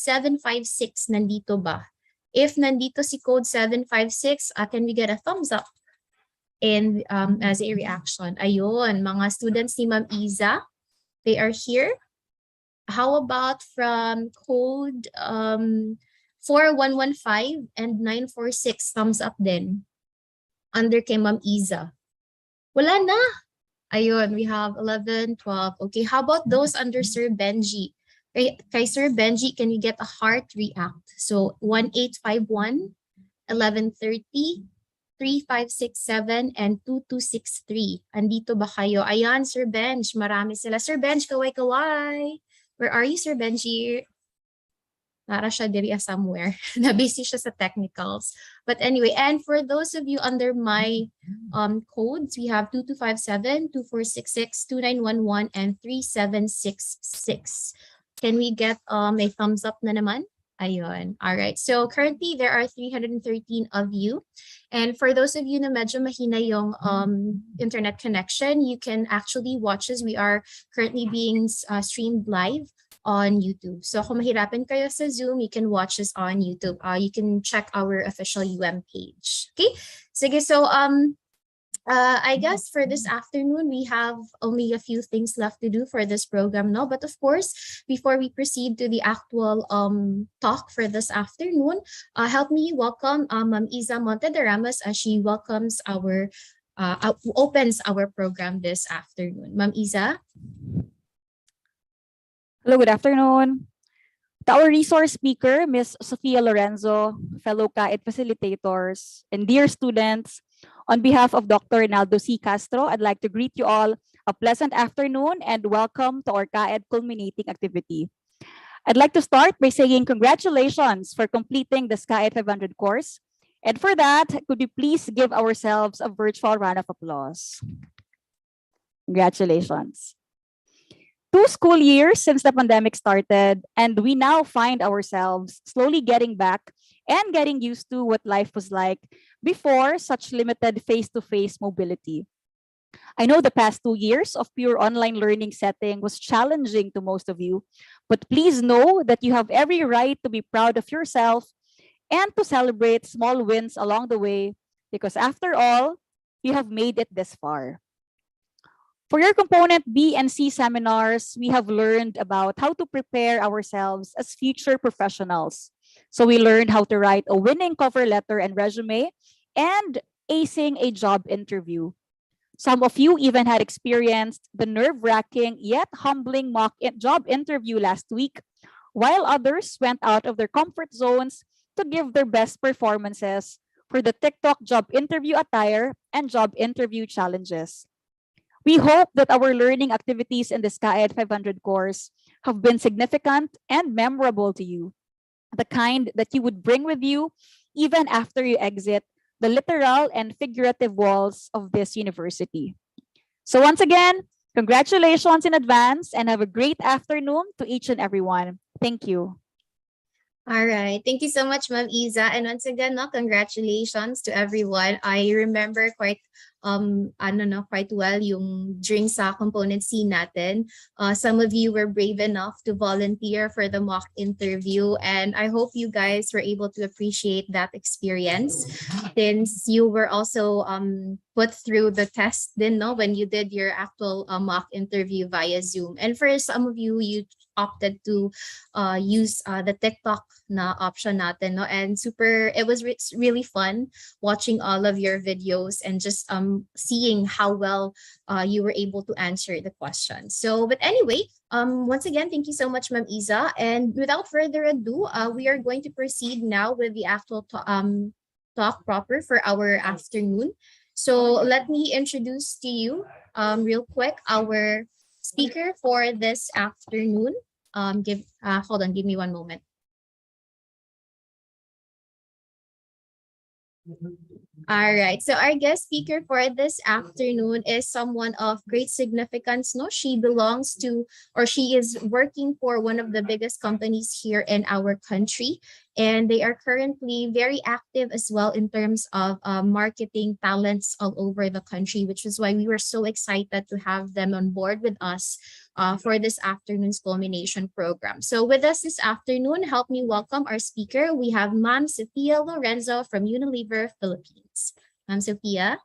756 nandito ba? If nandito si code 756, can we get a thumbs up? And as a reaction, ayun, mga students ni Ma'am Iza, they are here. How about from code 4115 and 946, thumbs up din. Under kay Ma'am Iza. Wala na. Ayun, we have 11, 12. Okay, how about those under Sir Benji? Kay Sir Benji, can we get a heart react? So 1851, 1130, 3567 and 2263. Andito ba kayo? Ayan, Sir Benj. Marami sila. Sir Benj, kaway-kaway. Where are you, Sir Benji? Nara siya diri somewhere. Na-busy siya sa technicals. But anyway, and for those of you under my codes, we have 2257, 2466, 2911, and 3766. Can we get a thumbs up na naman? Ayun. All right. So currently there are 313 of you. And for those of you na medyo mahina yung internet connection, you can actually watch us. We are currently being streamed live on YouTube. So kung mahirapan kayo sa Zoom, you can watch us on YouTube. You can check our official page. Okay? Sige, so I guess for this afternoon, we have only a few things left to do for this program, no? But of course, before we proceed to the actual talk for this afternoon, help me welcome Ma'am Iza Montederamas as she welcomes our, opens our program this afternoon. Ma'am Iza? Hello, good afternoon. To our resource speaker, Ms. Sofia Lorenzo, fellow Caed facilitators, and dear students, on behalf of Dr. Rinaldo C. Castro, I'd like to greet you all a pleasant afternoon and welcome to our Caed culminating activity. I'd like to start by saying congratulations for completing the Caed 500 course. And for that, could we please give ourselves a virtual round of applause? Congratulations. 2 school years since the pandemic started, and we now find ourselves slowly getting back and getting used to what life was like before such limited face-to-face mobility. I know the past 2 years of pure online learning setting was challenging to most of you, but please know that you have every right to be proud of yourself and to celebrate small wins along the way, because after all, you have made it this far. For your component B and C seminars, we have learned about how to prepare ourselves as future professionals. So we learned how to write a winning cover letter and resume and acing a job interview. Some of you even had experienced the nerve-wracking yet humbling mock job interview last week, while others went out of their comfort zones to give their best performances for the TikTok job interview attire and job interview challenges. We hope that our learning activities in this Caed 500 course have been significant and memorable to you, the kind that you would bring with you even after you exit the literal and figurative walls of this university. So once again, congratulations in advance and have a great afternoon to each and everyone. Thank you. All right. Thank you so much, Ma'am Iza. And once again, no, congratulations to everyone. I remember quite quite well yung during sa component C natin. Some of you were brave enough to volunteer for the mock interview, and I hope you guys were able to appreciate that experience since you were also put through the test then, no, when you did your actual mock interview via Zoom. And for some of you, you opted to use the TikTok na option natin, no? And it was really fun watching all of your videos and just seeing how well you were able to answer the questions. So, but anyway, once again, thank you so much, Ma'am Iza. And without further ado, we are going to proceed now with the actual talk proper for our afternoon. So let me introduce to you real quick our speaker for this afternoon. Hold on, give me one moment. All right, so our guest speaker for this afternoon is someone of great significance. No, she belongs to, or she is working for one of the biggest companies here in our country. And they are currently very active as well in terms of marketing talents all over the country, which is why we were so excited to have them on board with us for this afternoon's culmination program. So with us this afternoon, help me welcome our speaker. We have Ma'am Sophia Lorenzo from Unilever, Philippines. Ma'am Sophia.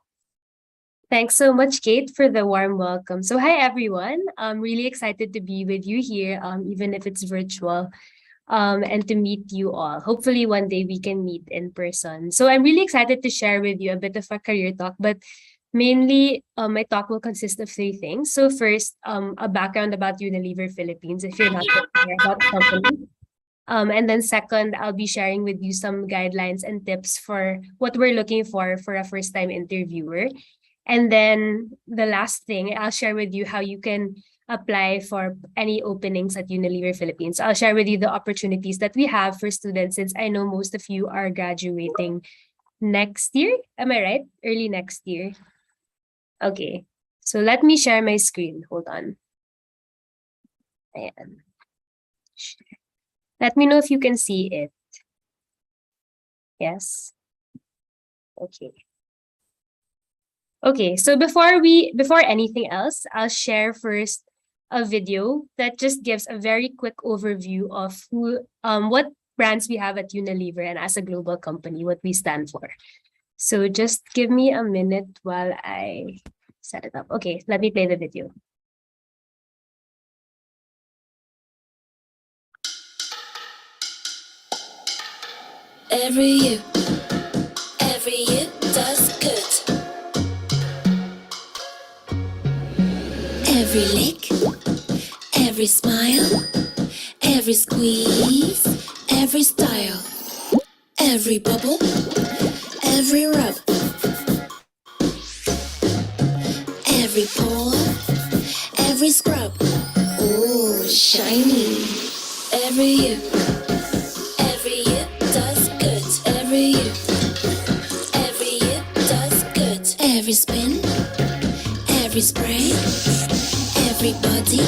Thanks so much, Kate, for the warm welcome. So hi, everyone. I'm really excited to be with you here, even if it's virtual, and to meet you all. Hopefully one day we can meet in person. So I'm really excited to share with you a bit of a career talk, but mainly my talk will consist of three things. So first, a background about Unilever Philippines, if you're not familiar about the company. And then second, I'll be sharing with you some guidelines and tips for what we're looking for a first-time interviewer. And then the last thing, I'll share with you how you can apply for any openings at Unilever Philippines. I'll share with you the opportunities that we have for students, since I know most of you are graduating next year. Am I right? Early next year. Okay, so let me share my screen. Hold on. Ayan. Let me know if you can see it. Yes. Okay. Okay, so before anything else, I'll share first a video that just gives a very quick overview of what brands we have at Unilever and as a global company, what we stand for. So just give me a minute while I set it up. Okay, let me play the video. Every you does good. Every lick, every smile, every squeeze, every style, every bubble, every rub, every pore, every scrub. Ooh, shiny. Every you does good. Every you does good. Every spin, every spray, everybody,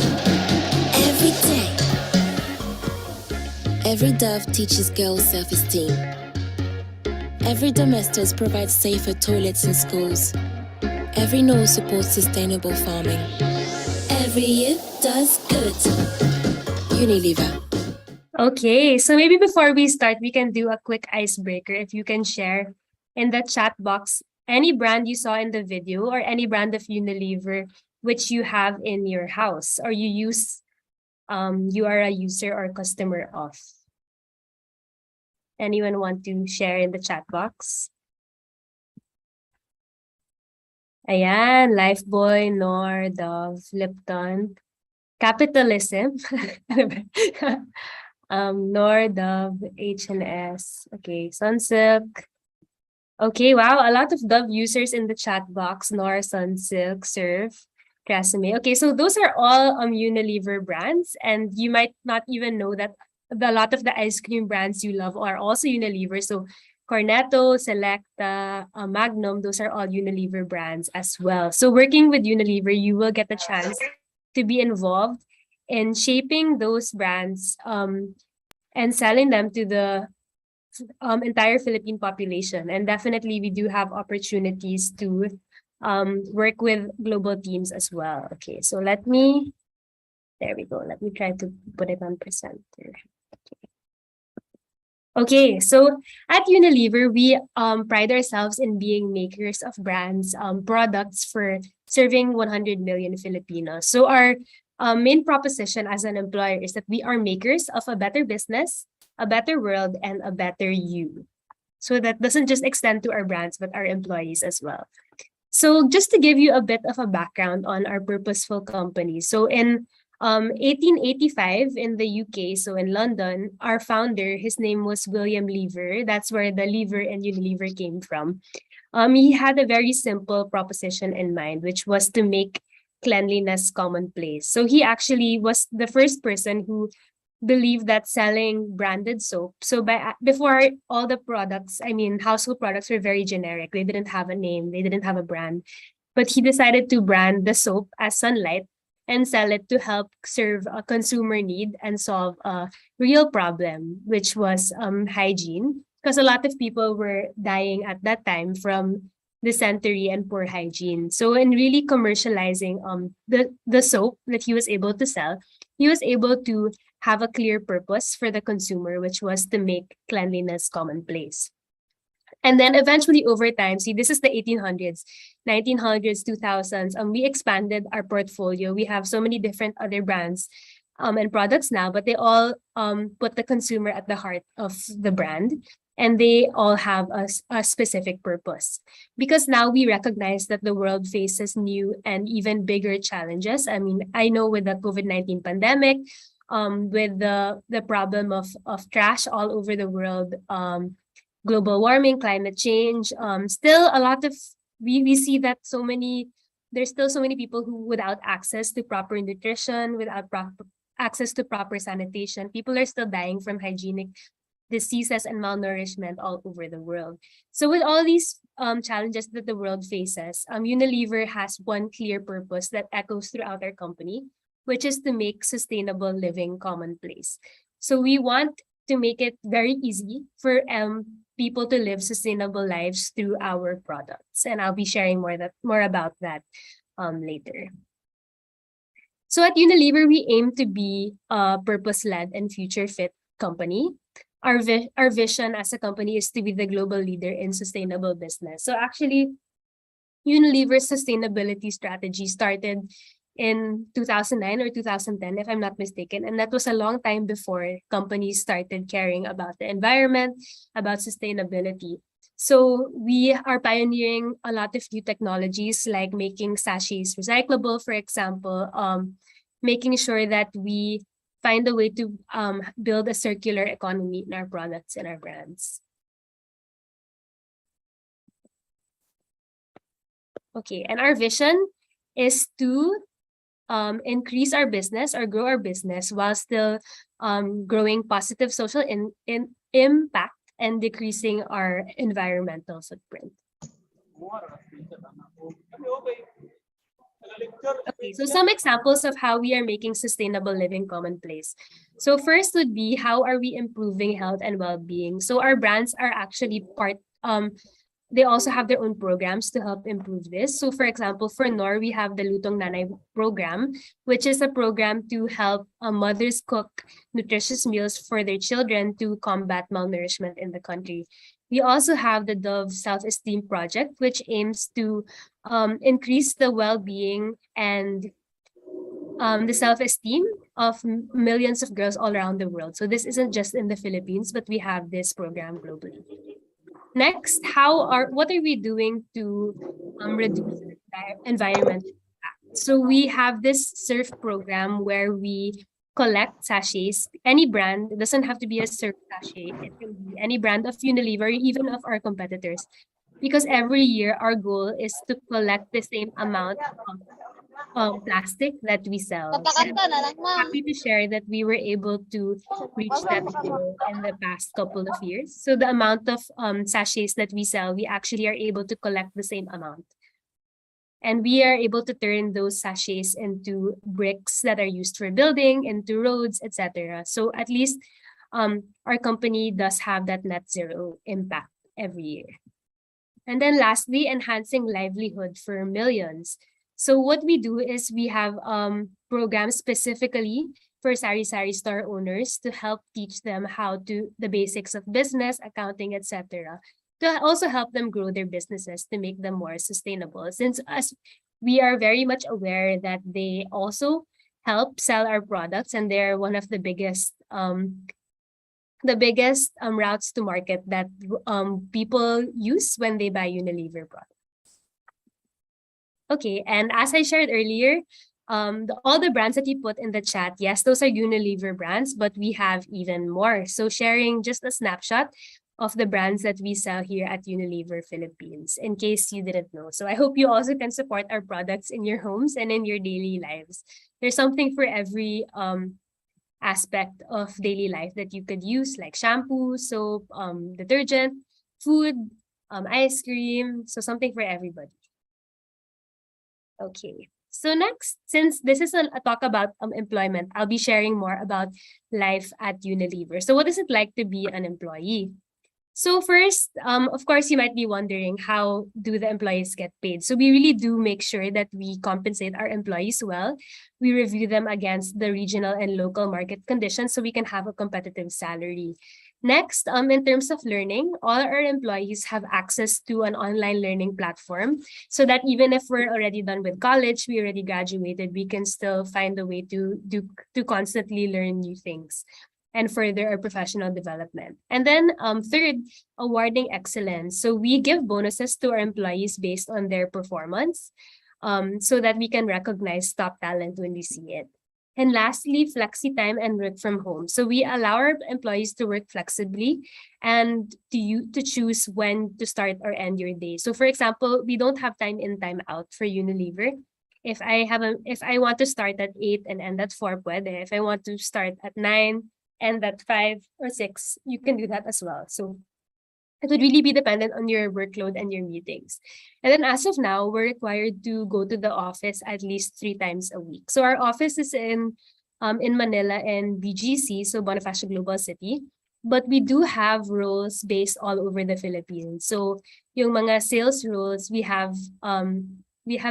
every day. Every Dove teaches girls self-esteem. Every Domestos provides safer toilets in schools. Every No supports sustainable farming. Every year does good. Unilever. Okay, so maybe before we start, we can do a quick icebreaker. If you can share in the chat box any brand you saw in the video or any brand of Unilever which you have in your house or you are a user or customer of. Anyone want to share in the chat box? Ayan, Lifebuoy, Knorr, Dove, Lipton, Capitalism. Knorr, Dove, H&S. Okay, Sunsilk. Okay, wow, a lot of Dove users in the chat box. Knorr, Sunsilk, Surf, Tresemme. Okay, so those are all Unilever brands, and you might not even know that a lot of the ice cream brands you love are also Unilever. So Cornetto, Selecta, Magnum, those are all Unilever brands as well. So working with Unilever, you will get the chance to be involved in shaping those brands and selling them to the entire Philippine population. And definitely we do have opportunities to work with global teams as well. Okay, so there we go. Let me try to put it on presenter. Okay, so at Unilever, we pride ourselves in being makers of brands, products for serving 100 million Filipinos. So our main proposition as an employer is that we are makers of a better business, a better world, and a better you. So that doesn't just extend to our brands, but our employees as well. So just to give you a bit of a background on our purposeful company. So in 1885 in the UK, so in London, our founder, his name was William Lever. That's where the Lever and Unilever came from. He had a very simple proposition in mind, which was to make cleanliness commonplace. So he actually was the first person who believed that selling branded soap. So before all the products, I mean, household products were very generic. They didn't have a name, they didn't have a brand. But he decided to brand the soap as Sunlight and sell it to help serve a consumer need and solve a real problem, which was hygiene. Because a lot of people were dying at that time from dysentery and poor hygiene. So in really commercializing the soap that he was able to sell, he was able to have a clear purpose for the consumer, which was to make cleanliness commonplace. And then eventually over time, see, this is the 1800s, 1900s, 2000s, we expanded our portfolio. We have so many different other brands and products now, but they all put the consumer at the heart of the brand. And they all have a specific purpose. Because now we recognize that the world faces new and even bigger challenges. I mean, I know with the COVID-19 pandemic, with the problem of trash all over the world, global warming, climate change, still a lot of, we see that there's still so many people who without access to proper nutrition, without access to proper sanitation. People are still dying from hygienic diseases and malnourishment all over the world. So with all these challenges that the world faces, Unilever has one clear purpose that echoes throughout our company, which is to make sustainable living commonplace. So we want to make it very easy for people to live sustainable lives through our products. And I'll be sharing more about that later. So at Unilever, we aim to be a purpose-led and future-fit company. Our vision as a company is to be the global leader in sustainable business. So actually, Unilever's sustainability strategy started in 2009 or 2010, if I'm not mistaken. And that was a long time before companies started caring about the environment, about sustainability. So we are pioneering a lot of new technologies like making sachets recyclable, for example, making sure that we find a way to build a circular economy in our products and our brands. Okay, and our vision is to increase our business or grow our business while still growing positive social impact and decreasing our environmental footprint. Okay, so some examples of how we are making sustainable living commonplace. So first would be, how are we improving health and well-being? So our brands are actually they also have their own programs to help improve this. So for example, for Nor, we have the Lutong Nanay program, which is a program to help mothers cook nutritious meals for their children to combat malnourishment in the country. We also have the Dove Self-Esteem Project, which aims to increase the well-being and the self-esteem of millions of girls all around the world. So this isn't just in the Philippines, but we have this program globally. Next, what are we doing to reduce environmental impact? So we have this surf program where we collect sachets. Any brand, it doesn't have to be a surf sachet. It can be any brand of Unilever, even of our competitors. Because every year our goal is to collect the same amount of plastic that we sell. And I'm happy to share that we were able to reach that goal in the past couple of years. So the amount of sachets that we sell, we actually are able to collect the same amount. And we are able to turn those sachets into bricks that are used for building, into roads, etc. So at least our company does have that net zero impact every year. And then lastly, enhancing livelihood for millions. So what we do is we have programs specifically for sari-sari store owners to help teach them the basics of business, accounting, etc. To also help them grow their businesses to make them more sustainable. Since we are very much aware that they also help sell our products, and they're one of the biggest routes to market that people use when they buy Unilever products. Okay, and as I shared earlier, all the brands that you put in the chat, yes, those are Unilever brands, but we have even more. So sharing just a snapshot of the brands that we sell here at Unilever Philippines, in case you didn't know. So I hope you also can support our products in your homes and in your daily lives. There's something for every aspect of daily life that you could use, like shampoo, soap, detergent, food, ice cream, so something for everybody. Okay, So next, since this is a talk about employment, I'll be sharing more about life at Unilever. So what is it like to be an employee? So first, of course, you might be wondering, how do the employees get paid? So we really do make sure that we compensate our employees well. We review them against the regional and local market conditions so we can have a competitive salary. Next, in terms of learning, all our employees have access to an online learning platform so that even if we're already done with college, we already graduated, we can still find a way to constantly learn new things and further our professional development. And then third, awarding excellence. So we give bonuses to our employees based on their performance so that we can recognize top talent when we see it. And lastly, flexi time and work from home. So we allow our employees to work flexibly and to choose when to start or end your day. So for example, we don't have time in, time out for Unilever. If I want to start at 8 and end at 4, pwede. If I want to start at 9 and at 5 or 6, you can do that as well. So it would really be dependent on your workload and your meetings. And then as of now, we're required to go to the office at least 3 times a week. So our office is in Manila and BGC, so Bonifacio Global City. But we do have roles based all over the Philippines. So yung mga sales roles, we have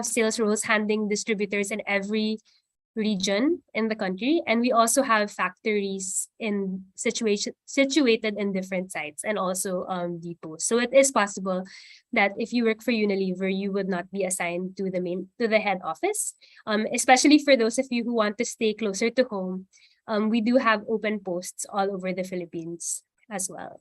sales roles handling distributors in every region in the country, and we also have factories situated in different sites and also depots. So it is possible that if you work for Unilever, you would not be assigned to the head office. Especially for those of you who want to stay closer to home, we do have open posts all over the Philippines as well.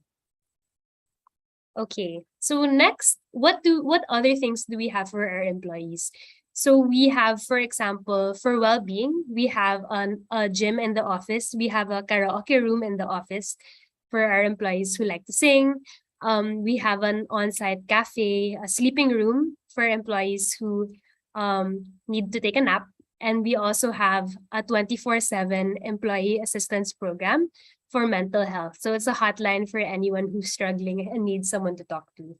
Okay, so next, what other things do we have for our employees? So we have, for example, for well-being, we have a gym in the office. We have a karaoke room in the office for our employees who like to sing. We have an on-site cafe, a sleeping room for employees who need to take a nap. And we also have a 24/7 employee assistance program for mental health. So it's a hotline for anyone who's struggling and needs someone to talk to.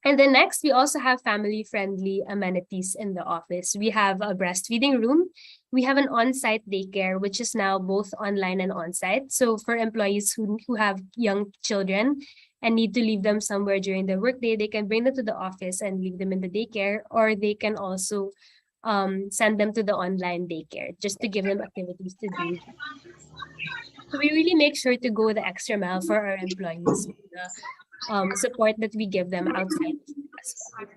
And then next, we also have family-friendly amenities in the office. We have a breastfeeding room. We have an on-site daycare, which is now both online and on-site. So for employees who have young children and need to leave them somewhere during their workday, they can bring them to the office and leave them in the daycare, or they can also send them to the online daycare just to give them activities to do. So we really make sure to go the extra mile for our employees. Support that we give them outside as well.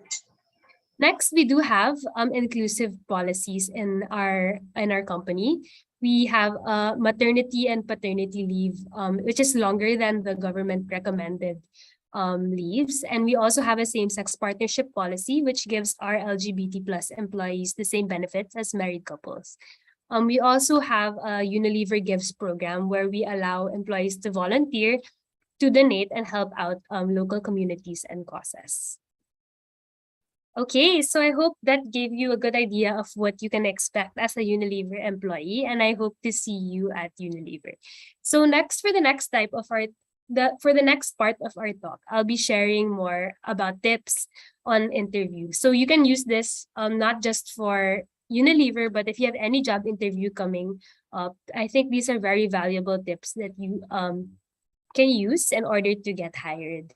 Next, we do have inclusive policies in our company. We have maternity and paternity leave, which is longer than the government recommended leaves. And we also have a same-sex partnership policy, which gives our LGBT plus employees the same benefits as married couples. We also have a Unilever Gives program where we allow employees to volunteer to donate and help out local communities and causes. Okay, so I hope that gave you a good idea of what you can expect as a Unilever employee, and I hope to see you at Unilever. So next, for the next part of our talk, I'll be sharing more about tips on interviews. So you can use this not just for Unilever, but if you have any job interview coming up, I think these are very valuable tips that you can use in order to get hired.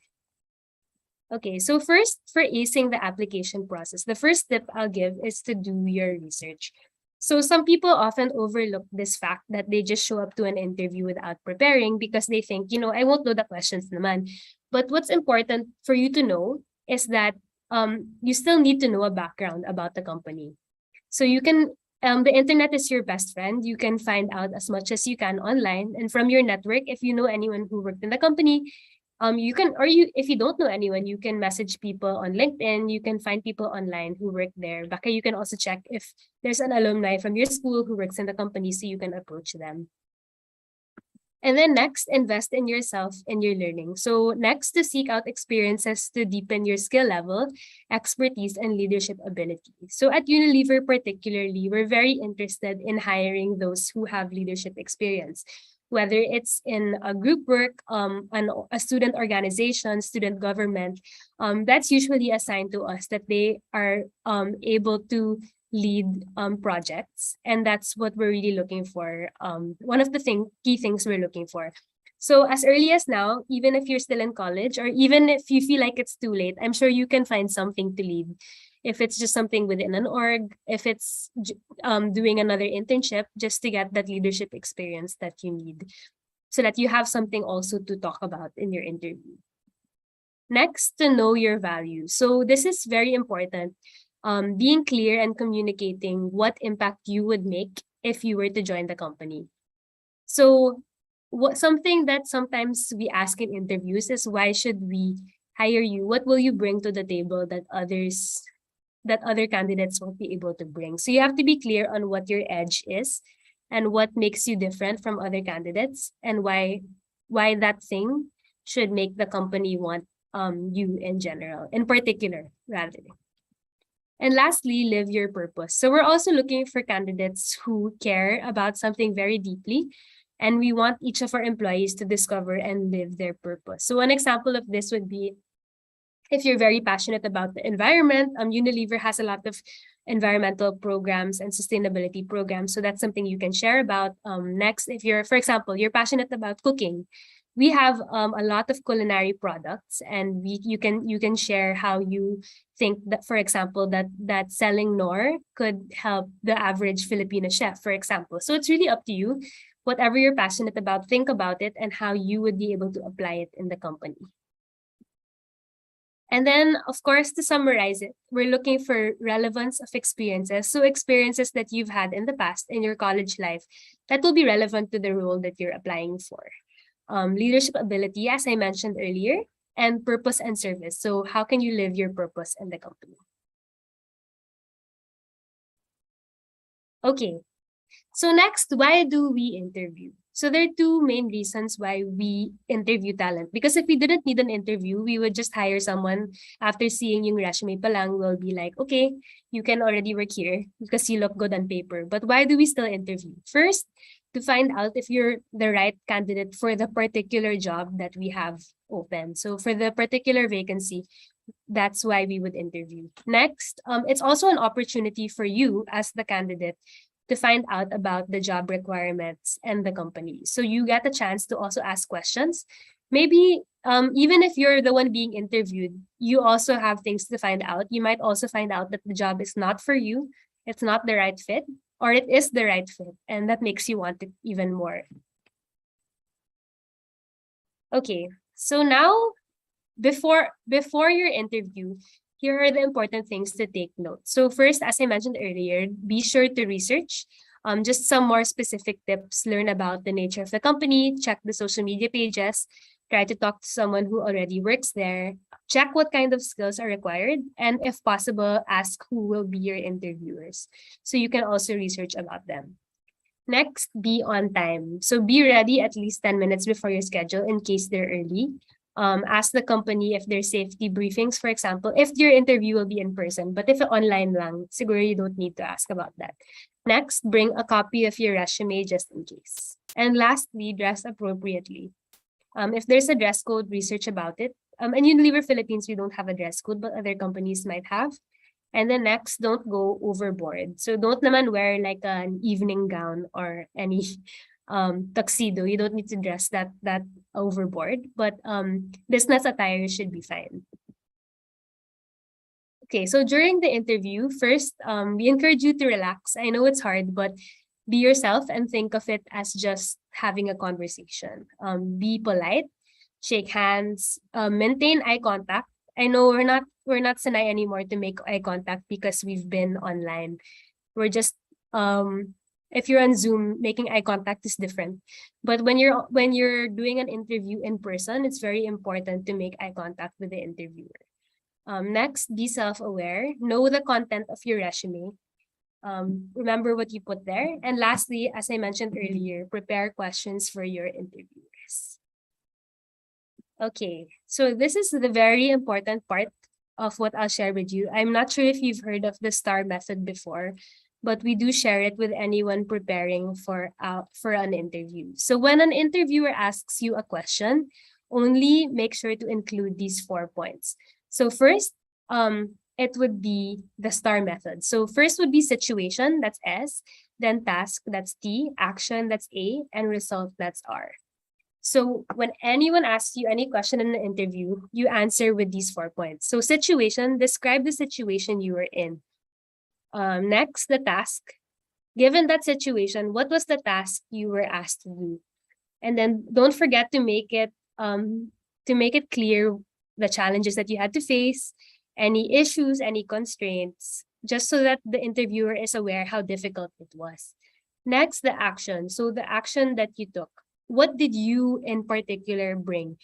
Okay, so first, for acing the application process, the first tip I'll give is to do your research. So some people often overlook this fact that they just show up to an interview without preparing because they think, I won't know the questions naman. But what's important for you to know is that you still need to know a background about the company. So you can the internet is your best friend. You can find out as much as you can online, and from your network, if you know anyone who worked in the company, if you don't know anyone, you can message people on LinkedIn. You can find people online who work there. Baka you can also check if there's an alumni from your school who works in the company, so you can approach them. And then next, invest in yourself and your learning. So next, to seek out experiences to deepen your skill level, expertise, and leadership ability. So at Unilever particularly, we're very interested in hiring those who have leadership experience, whether it's in a group work, a student organization, student government. That's usually assigned to us, that they are able to lead projects, and that's what we're really looking for. One of the key things we're looking for. So as early as now, even if you're still in college, or even if you feel like it's too late, I'm sure you can find something to lead. If it's just something within an org, if it's doing another internship, just to get that leadership experience that you need, so that you have something also to talk about in your interview. Next, to know your values. So this is very important. Being clear and communicating what impact you would make if you were to join the company. So something that sometimes we ask in interviews is, why should we hire you? What will you bring to the table that other candidates won't be able to bring? So you have to be clear on what your edge is and what makes you different from other candidates, and why that thing should make the company want you in general, in particular, rather. And lastly, live your purpose. So we're also looking for candidates who care about something very deeply, and we want each of our employees to discover and live their purpose. So one example of this would be, if you're very passionate about the environment, Unilever has a lot of environmental programs and sustainability programs. So that's something you can share about. Next, if you're, for example, you're passionate about cooking, we have a lot of culinary products, and you can share how you think that, for example, that selling Knorr could help the average Filipino chef, for example. So it's really up to you. Whatever you're passionate about, think about it and how you would be able to apply it in the company. And then, of course, to summarize it, we're looking for relevance of experiences. So experiences that you've had in the past in your college life that will be relevant to the role that you're applying for. Leadership ability, as I mentioned earlier, and purpose and service. So how can you live your purpose in the company? Okay, so next, why do we interview? So there are two main reasons why we interview talent. Because if we didn't need an interview, we would just hire someone after seeing yung resume pa lang. We'll be like, okay, you can already work here because you look good on paper. But why do we still interview? First, to find out if you're the right candidate for the particular job that we have open. So for the particular vacancy, that's why we would interview. Next, it's also an opportunity for you as the candidate to find out about the job requirements and the company. So you get a chance to also ask questions. Maybe even if you're the one being interviewed, you also have things to find out. You might also find out that the job is not for you, it's not the right fit, or it is the right fit, and that makes you want it even more. Okay, so now before your interview, here are the important things to take note. So first, as I mentioned earlier, be sure to research. Just some more specific tips: learn about the nature of the company, check the social media pages, try to talk to someone who already works there, check what kind of skills are required, and if possible, ask who will be your interviewers, so you can also research about them. Next, be on time. So be ready at least 10 minutes before your schedule in case they're early. Ask the company if there's safety briefings, for example, if your interview will be in person. But if online lang, siguro you don't need to ask about that. Next, bring a copy of your resume just in case. And lastly, dress appropriately. If there's a dress code, research about it. In Unilever Philippines, we don't have a dress code, but other companies might have. And then next, don't go overboard. So don't naman wear like an evening gown or any tuxedo. You don't need to dress that overboard, but business attire should be fine. Okay, so during the interview, first, we encourage you to relax. I know it's hard, but be yourself and think of it as just having a conversation. Be polite, shake hands, maintain eye contact. I know we're not sanay anymore to make eye contact because we've been online. We're just if you're on Zoom, making eye contact is different. But when you're doing an interview in person, it's very important to make eye contact with the interviewer. Next, be self-aware. Know the content of your resume. Remember what you put there. And lastly, as I mentioned earlier, prepare questions for your interviewers. Okay, so this is the very important part of what I'll share with you. I'm not sure if you've heard of the STAR method before, but we do share it with anyone preparing for an interview. So when an interviewer asks you a question, only make sure to include these 4 points. So first, it would be the STAR method. So first would be situation, that's S, then task, that's T, action, that's A, and result, that's R. So when anyone asks you any question in an interview, you answer with these 4 points. So situation, describe the situation you were in. Next, the task. Given that situation, what was the task you were asked to do? And then don't forget to make it clear the challenges that you had to face, any issues, any constraints, just so that the interviewer is aware how difficult it was. Next, the action. So the action that you took. What did you in particular bring?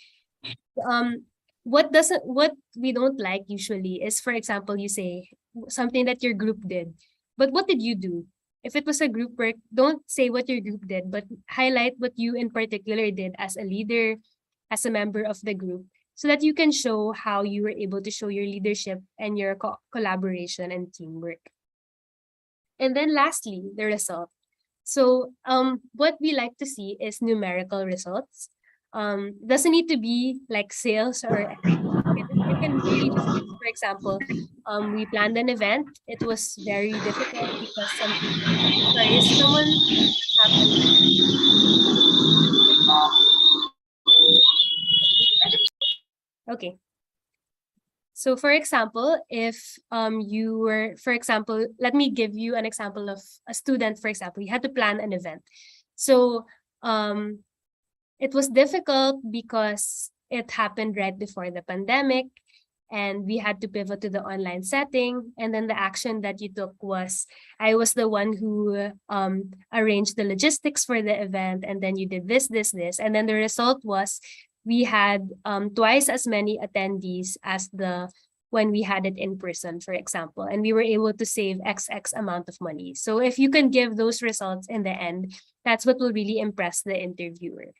What we don't like usually is, for example, you say something that your group did, but what did you do? If it was a group work, don't say what your group did, but highlight what you in particular did as a leader, as a member of the group, so that you can show how you were able to show your leadership and your collaboration and teamwork. And then lastly, the result. So what we like to see is numerical results. Doesn't need to be like sales or it can really just be, for example, we planned an event. It was very difficult because sorry, is someone happening? Okay. So for example, if you were, for example, let me give you an example of a student, for example, you had to plan an event. So it was difficult because it happened right before the pandemic and we had to pivot to the online setting. And then the action that you took was, I was the one who arranged the logistics for the event. And then you did this. And then the result was we had twice as many attendees as when we had it in person, for example, and we were able to save XX amount of money. So if you can give those results in the end, that's what will really impress the interviewer.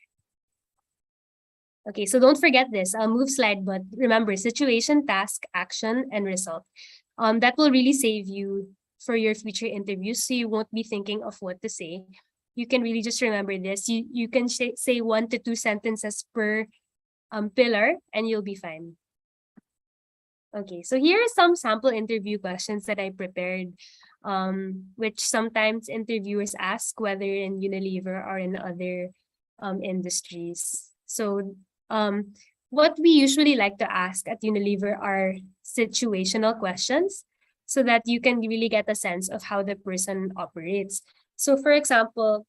Okay, so don't forget this. I'll move slide, but remember situation, task, action, and result. That will really save you for your future interviews, so you won't be thinking of what to say. You can really just remember this. You can say 1 to 2 sentences per pillar, and you'll be fine. Okay, so here are some sample interview questions that I prepared, which sometimes interviewers ask, whether in Unilever or in other industries. So what we usually like to ask at Unilever are situational questions so that you can really get a sense of how the person operates. So for example,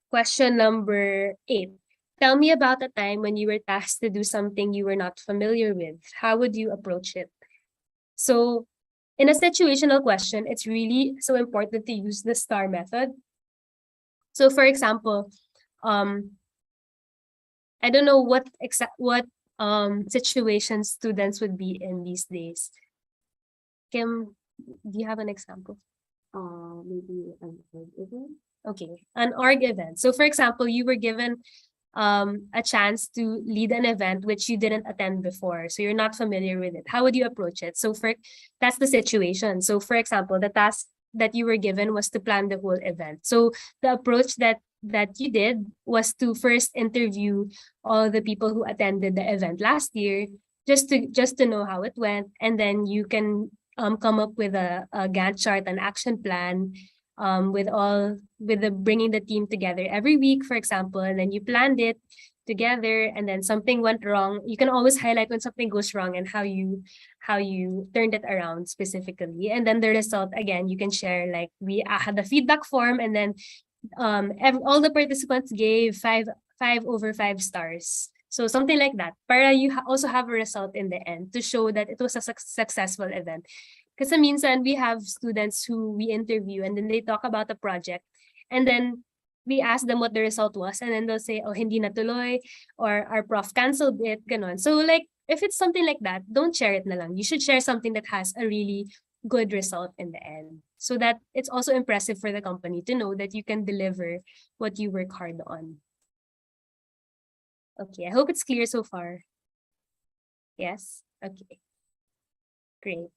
question number 8. Tell me about a time when you were tasked to do something you were not familiar with. How would you approach it? So in a situational question, it's really so important to use the STAR method. So for example, I don't know what situations students would be in these days. Kim, do you have an example? Maybe an org event. Okay, an org event. So for example, you were given a chance to lead an event which you didn't attend before, so you're not familiar with it. How would you approach it? So that's the situation. So for example, the task that you were given was to plan the whole event. So the approach that you did was to first interview all the people who attended the event last year, just to know how it went, and then you can come up with a Gantt chart, an action plan, with bringing the team together every week, for example, and then you planned it together, and then something went wrong. You can always highlight when something goes wrong and how you turned it around specifically. And then the result, again, you can share, like we had a feedback form, and then all the participants gave 5 over 5 stars. So something like that. Para you also have a result in the end to show that it was a successful event. Kasi minsan we have students who we interview and then they talk about a project and then we ask them what the result was and then they'll say, oh, hindi natuloy, or our prof canceled it, ganon. So like, if it's something like that, don't share it na lang. You should share something that has a really good result in the end, so that it's also impressive for the company to know that you can deliver what you work hard on. Okay, I hope it's clear so far. Yes? Okay. Great.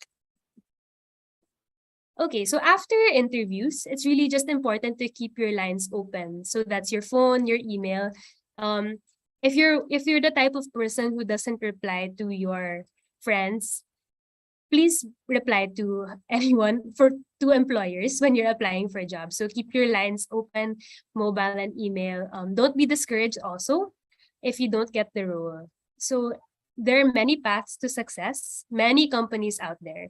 Okay, so after interviews, it's really just important to keep your lines open. So that's your phone, your email. If you're the type of person who doesn't reply to your friends, please reply to anyone to employers when you're applying for a job. So keep your lines open, mobile and email. Don't be discouraged also if you don't get the role. So there are many paths to success, many companies out there.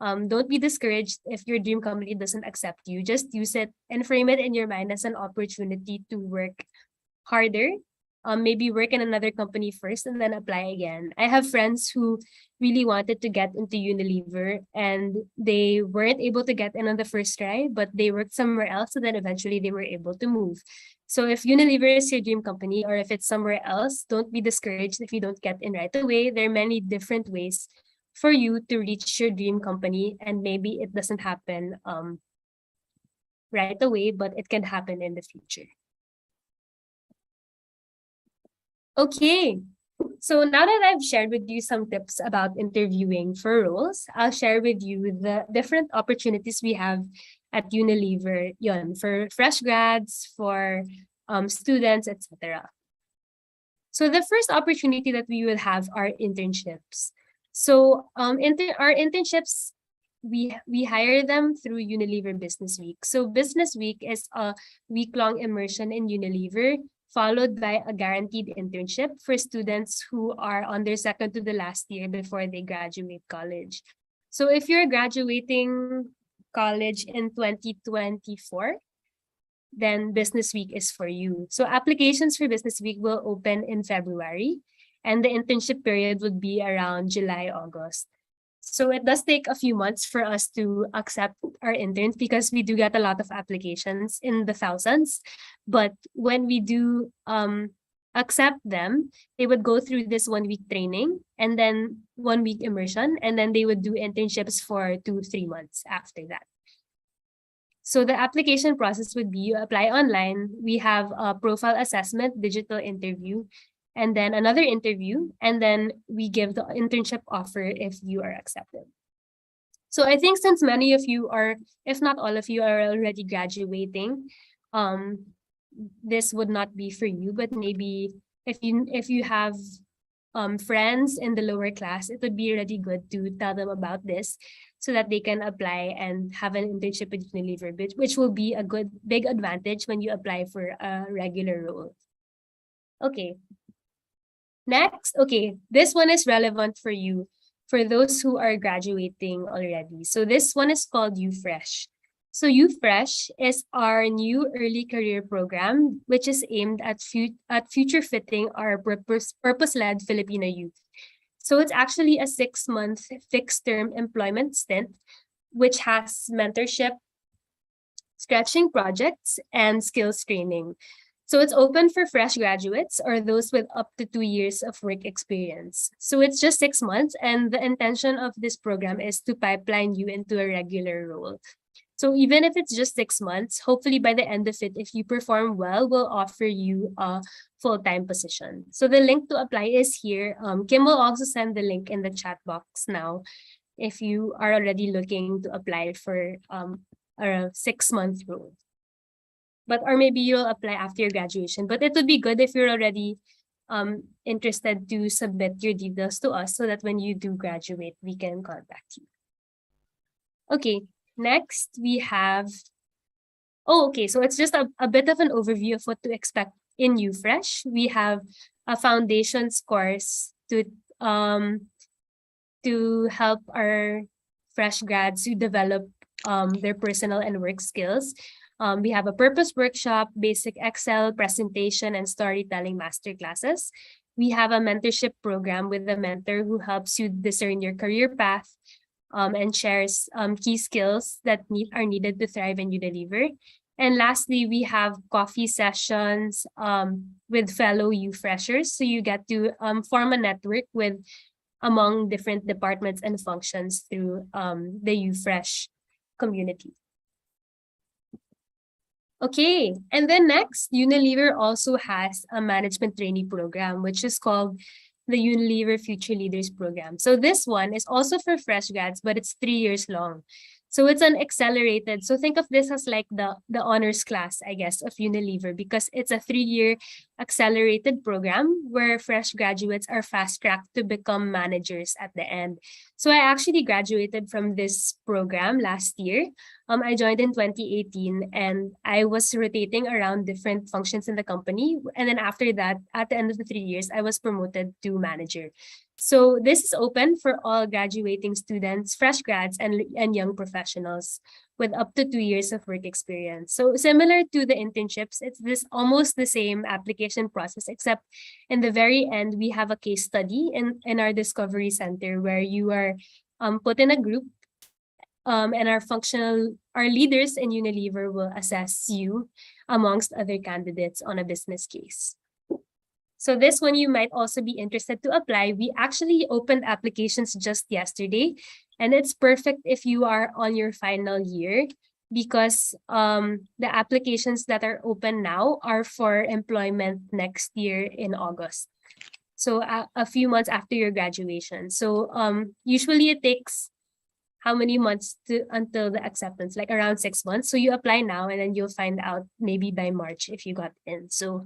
Don't be discouraged if your dream company doesn't accept you. Just use it and frame it in your mind as an opportunity to work harder. Maybe work in another company first and then apply again. I have friends who really wanted to get into Unilever and they weren't able to get in on the first try, but they worked somewhere else and then eventually they were able to move. So if Unilever is your dream company or if it's somewhere else, don't be discouraged if you don't get in right away. There are many different ways for you to reach your dream company, and maybe it doesn't happen right away, but it can happen in the future. Okay, so now that I've shared with you some tips about interviewing for roles, I'll share with you the different opportunities we have at Unilever for fresh grads, for students, etc. So the first opportunity that we will have are internships. So our internships, we hire them through Unilever Business Week. So Business Week is a week-long immersion in Unilever, followed by a guaranteed internship for students who are on their second to the last year before they graduate college. So if you're graduating college in 2024, then Business Week is for you. So applications for Business Week will open in February, and the internship period would be around July, August. So it does take a few months for us to accept our interns because we do get a lot of applications in the thousands. But when we do accept them, they would go through this 1 week training and then 1 week immersion, and then they would do internships for 2-3 months after that. So the application process would be you apply online, we have a profile assessment, digital interview, and then another interview, and then we give the internship offer if you are accepted. So I think since many of you are, if not all of you, are already graduating, this would not be for you, but maybe if you have friends in the lower class, it would be really good to tell them about this so that they can apply and have an internship with Unilever, which will be a big advantage when you apply for a regular role. Okay. Next, okay, this one is relevant for you, for those who are graduating already. So this one is called UFresh. So UFresh is our new early career program, which is aimed at future fitting our purpose-led Filipino youth. So it's actually a 6-month fixed-term employment stint, which has mentorship, stretching projects, and skills training. So it's open for fresh graduates or those with up to 2 years of work experience. So it's just 6 months, and the intention of this program is to pipeline you into a regular role. So even if it's just 6 months, hopefully by the end of it, if you perform well, we'll offer you a full-time position. So the link to apply is here. Kim will also send the link in the chat box now if you are already looking to apply for a 6-month role. Or maybe you'll apply after your graduation. But it would be good if you're already interested to submit your details to us so that when you do graduate, we can contact you. Okay, next we have, so it's just a bit of an overview of what to expect in UFresh. We have a foundations course to help our fresh grads to develop their personal and work skills. We have a purpose workshop, basic Excel, presentation, and storytelling masterclasses. We have a mentorship program with a mentor who helps you discern your career path and shares key skills that are needed to thrive in Unilever. And lastly, we have coffee sessions with fellow UFreshers. So you get to form a network among different departments and functions through the UFresh community. Okay, and then next, Unilever also has a management trainee program, which is called the Unilever Future Leaders Program. So this one is also for fresh grads, but it's 3 years long. So it's an accelerated, so think of this as like the honors class, I guess, of Unilever, because it's a 3-year accelerated program where fresh graduates are fast-tracked to become managers at the end. So I actually graduated from this program last year. I joined in 2018 and I was rotating around different functions in the company. And then after that, at the end of the 3 years, I was promoted to manager. So this is open for all graduating students, fresh grads, and young professionals with up to 2 years of work experience. So similar to the internships, it's this almost the same application process, except in the very end, we have a case study in our discovery center where you are put in a group and our leaders in Unilever will assess you amongst other candidates on a business case. So this one you might also be interested to apply. We actually opened applications just yesterday, and it's perfect if you are on your final year because the applications that are open now are for employment next year in August. So a few months after your graduation. So usually it takes how many months until the acceptance, like around 6 months. So you apply now and then you'll find out maybe by March if you got in. So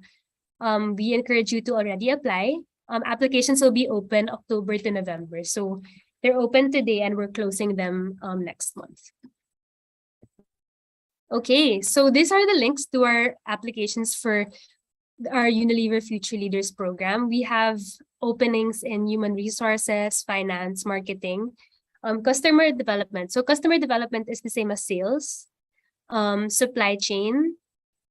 we encourage you to already apply. Applications will be open October to November. So they're open today and we're closing them next month. Okay, so these are the links to our applications for our Unilever Future Leaders program. We have openings in human resources, finance, marketing, customer development. So customer development is the same as sales, supply chain,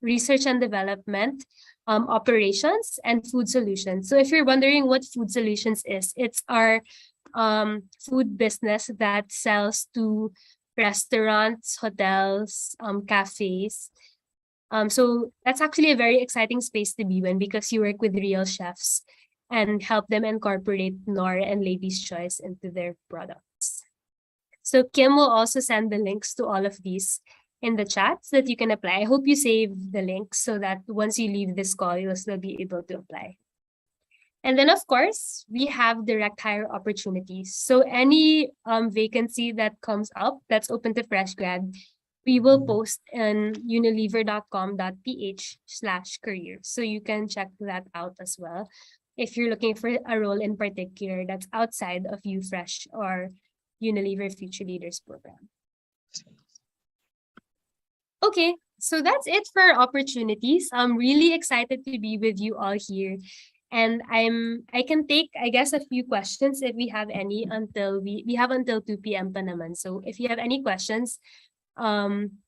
research and development, operations, and food solutions. So if you're wondering what food solutions is, it's our food business that sells to restaurants, hotels, cafes. So that's actually a very exciting space to be in because you work with real chefs and help them incorporate Nor and Lady's Choice into their products. So Kim will also send the links to all of these in the chat so that you can apply. I hope you save the links so that once you leave this call, you'll still be able to apply. And then, of course, we have direct hire opportunities. So any vacancy that comes up that's open to fresh grad, we will post in unilever.com.ph/career. So you can check that out as well if you're looking for a role in particular that's outside of UFresh or Unilever Future Leaders program. Okay, so that's it for our opportunities. I'm really excited to be with you all here. And I can take, I guess, a few questions if we have any until we have until 2 p.m. pa naman. So if you have any questions,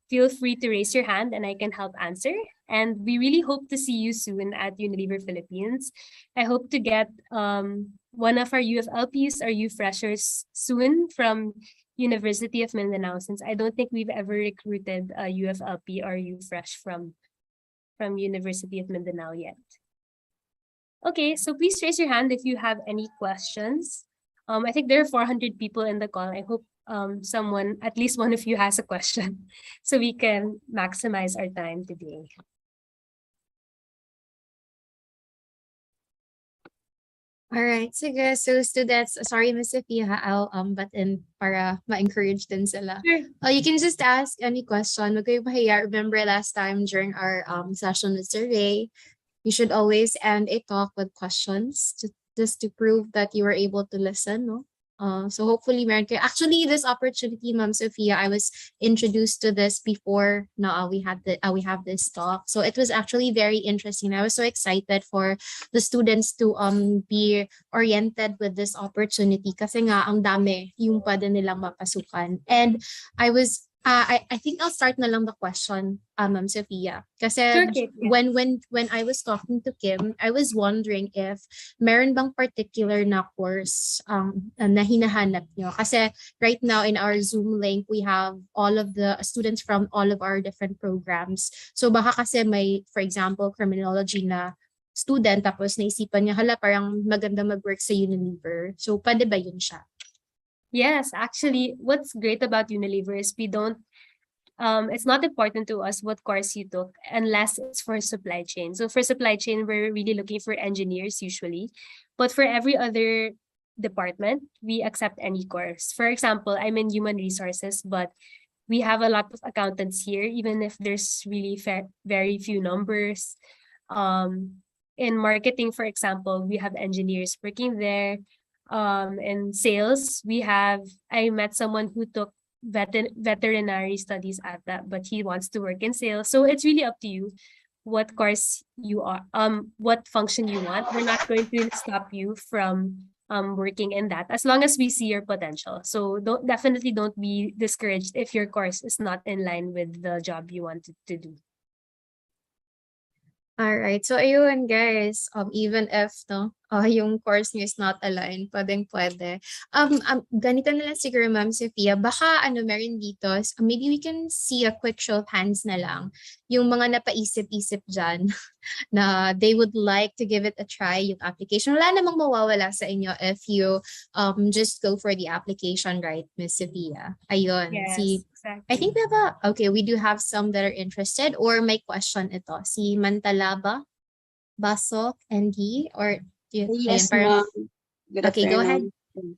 feel free to raise your hand and I can help answer. And we really hope to see you soon at Unilever Philippines. I hope to get one of our UFLPs or UFreshers soon from University of Mindanao, since I don't think we've ever recruited a UFLP or UFresh from University of Mindanao yet. Okay, so please raise your hand if you have any questions. I think there are 400 people in the call. I hope someone, at least one of you has a question so we can maximize our time today. All right, sige. So students, sorry Miss Sophia, I'll butt in para ma-encourage din sila. Sure. You can just ask any question. Wag kayong mahiya. Remember last time during our session with survey, you should always end a talk with questions just to prove that you were able to listen, no? So hopefully meron kayo. Actually, this opportunity, Ma'am Sophia, I was introduced to this before we have this talk. So it was actually very interesting. I was so excited for the students to be oriented with this opportunity kasi nga ang dami yung pwede nilang mapasukan. And I think I'll start na lang the question, Ma'am Sophia. Kasi Sure, Kate, yeah. when I was talking to Kim, I was wondering if meron bang particular na course na hinahanap nyo. Kasi right now in our Zoom link, we have all of the students from all of our different programs. So baka kasi may, for example, criminology na student tapos naisipan niya, hala, parang maganda mag-work sa Unilever. So pwede ba yun siya? Yes, actually, what's great about Unilever is we don't, it's not important to us what course you took unless it's for supply chain. So for supply chain, we're really looking for engineers usually. But for every other department, we accept any course. For example, I'm in human resources, but we have a lot of accountants here, even if there's really very few numbers. in marketing, for example, we have engineers working there. In sales, I met someone who took veterinary studies at that, but he wants to work in sales. So it's really up to you what course you are, what function you want. We're not going to stop you from working in that as long as we see your potential. So definitely don't be discouraged if your course is not in line with the job you wanted to do. All right. So ayun guys, even if yung course niyo is not aligned, pwede. Ganito na lang siguro Ma'am Sophia, baka meron dito, maybe we can see a quick show of hands na lang. Yung mga napaisip-isip dyan na they would like to give it a try yung application. Wala namang mawawala sa inyo if you just go for the application, right, Miss Sophia? Ayun. Yes, I think exactly. we do have some that are interested or may question ito. Si Mantalaba, Basok, and Guy, or Yes, parang, ma'am. Good okay, go ahead. afternoon.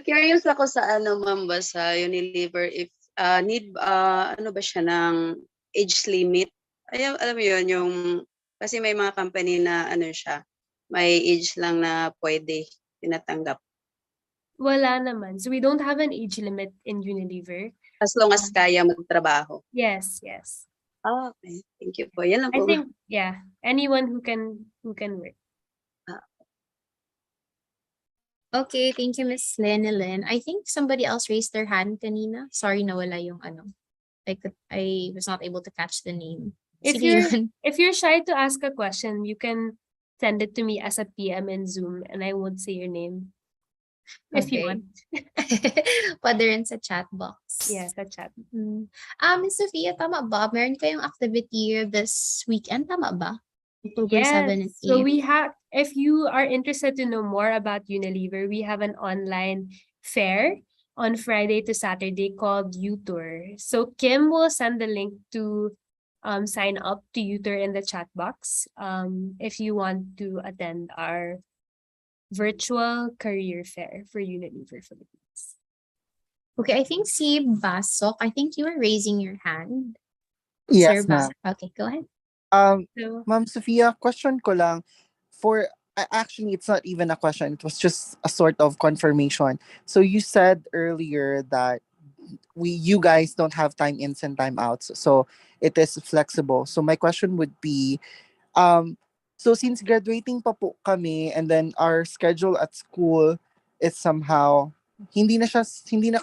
Curious ako sa ma'am ba sa Unilever if need ano ba siya ng age limit? Alam mo yun, yung kasi may mga company na siya, may age lang na pwede tinatanggap. Wala naman. So we don't have an age limit in Unilever. As long as kaya magtrabaho. Yes. Okay. Thank you po. Yan lang I po. think, yeah, anyone who can work. Okay, thank you, Miss Lenilyn. I think somebody else raised their hand kanina. Sorry, nawala yung I was not able to catch the name. If Sige you're yun. if you're shy to ask a question, you can send it to me as a PM in Zoom and I won't say your name. If you Okay. want. Pwede rin sa chat box. Yeah, sa chat. Miss Sophia, tama ba? Meron kayong activity this weekend, tama ba? October 7 and 8. So we have, if you are interested to know more about Unilever, we have an online fair on Friday to Saturday called U-Tour. So Kim will send the link to sign up to U-Tour in the chat box if you want to attend our virtual career fair for Unilever Philippines. Okay, I think si Basok, I think you were raising your hand. Yes, Sir ma'am. Basok. Okay, go ahead. So, Ma'am Sophia, question ko lang for actually it's not even a question, it was just a sort of confirmation. So you said earlier that you guys don't have time ins and time outs, so it is flexible. So my question would be, so since graduating pa po kami and then our schedule at school is somehow hindi na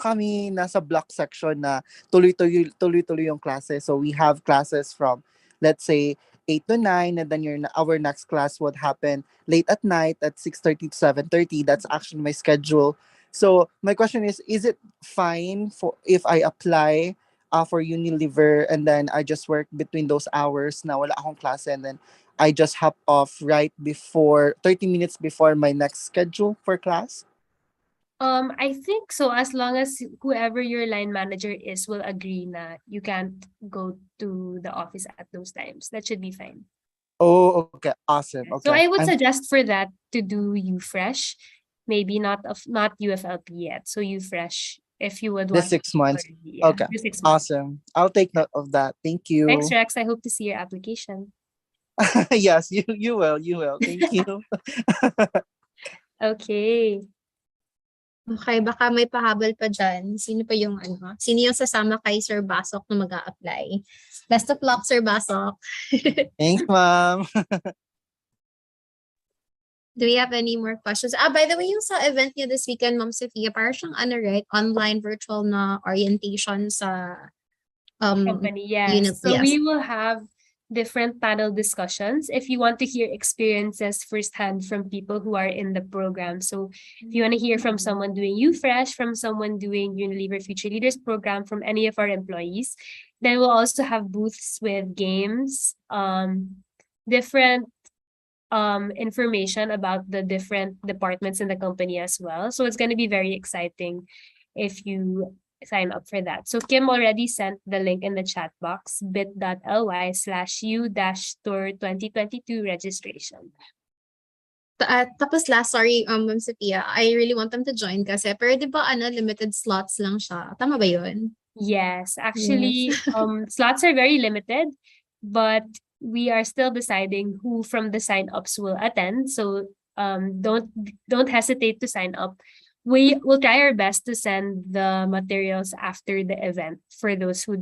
kami nasa block section na tuloy-tuloy yung klase. So we have classes from, let's say, 8 to 9, and then our next class would happen late at night at 6:30 to 7:30. That's actually my schedule. So my question is it fine for if I apply for Unilever and then I just work between those hours na wala akong klase, and then I just hop off right before 30 minutes before my next schedule for class? I think so, as long as whoever your line manager is will agree na you can't go to the office at those times. That should be fine. Oh, okay. Awesome. Okay. So I would suggest for that to do UFresh, maybe not UFLP yet. So UFresh, if you would The want 6 months. yeah, Okay. the 6 months. Awesome. I'll take note of that. Thank you. Thanks, Rex. I hope to see your application. Yes, you will. Thank you. Okay. Okay, baka may pahabol pa dyan. Sino yung sasama kay Sir Basok na mag-a-apply? Best of luck, Sir Basok. Thanks, ma'am. Do we have any more questions? By the way, yung sa event niyo this weekend, Ma'am Sophia, parang siyang right? Online virtual na orientation sa Company, yes. So yes. we will have different panel discussions if you want to hear experiences firsthand from people who are in the program. So if you want to hear from someone doing UFresh, from someone doing Unilever Future Leaders program, from any of our employees, then we'll also have booths with games, different information about the different departments in the company as well. So it's going to be very exciting if you sign up for that. So Kim already sent the link in the chat box, bit.ly/u-tour 2022 registration. Tapos last, sorry, Ma'am Sophia, I really want them to join kasi, pero di ba limited slots lang siya? Tama ba yun? Yes, actually, slots are very limited, but we are still deciding who from the sign-ups will attend. So don't hesitate to sign up. We will try our best to send the materials after the event for those who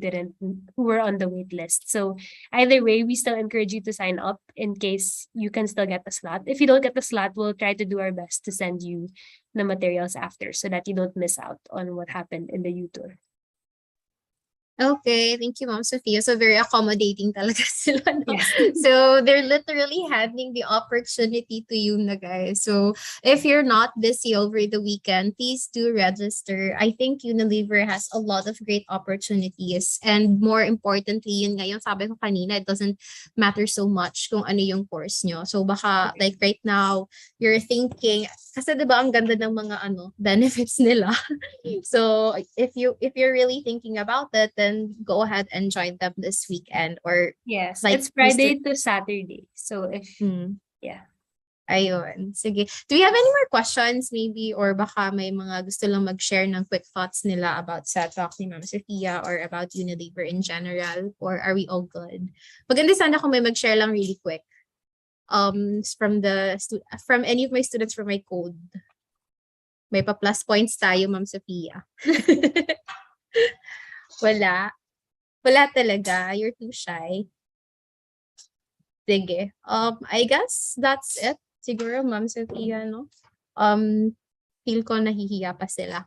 were on the wait list. So either way, we still encourage you to sign up in case you can still get the slot. If you don't get the slot, we'll try to do our best to send you the materials after so that you don't miss out on what happened in the U-Tour. Okay, thank you, Ma'am Sophia. So very accommodating talaga sila, no? Yes. So they're literally handing the opportunity to you na, guys. So if you're not busy over the weekend, please do register. I think Unilever has a lot of great opportunities. And more importantly, yun nga yung sabi ko kanina, it doesn't matter so much kung ano yung course nyo. So baka like right now, you're thinking, kasi diba ang ganda ng mga benefits nila. So if you're really thinking about it, then go ahead and join them this weekend or Yes, like it's Friday to Saturday. So if yeah. Ayun. Sige. Do we have any more questions maybe or baka may mga gusto lang mag-share ng quick thoughts nila about sa talk ni Ma'am Sophia or about Unilever in general, or are we all good? Maganda sana kung may mag-share lang really quick. From any of my students from my code. May pa plus points tayo, Ma'am Sophia. Wala. Wala talaga. You're too shy. Sige. I guess that's it. Siguro, Ma'am Sophia, no? Feel ko nahihiya pa sila.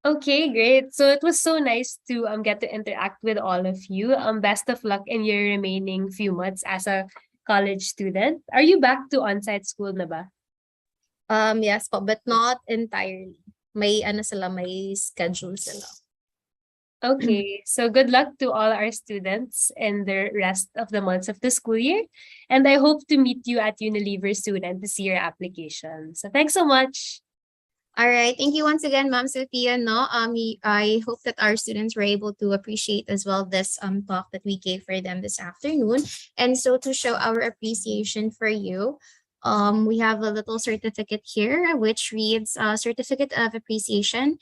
Okay, great. So it was so nice to get to interact with all of you. Best of luck in your remaining few months as a college student. Are you back to on-site school na ba? Yes po, but not entirely. May schedule sila. Okay, so good luck to all our students in the rest of the months of the school year. And I hope to meet you at Unilever soon and to see your application. So thanks so much. All right. Thank you once again, Ma'am Sophia. No, I hope that our students were able to appreciate as well this talk that we gave for them this afternoon. And so to show our appreciation for you, we have a little certificate here, which reads, Certificate of Appreciation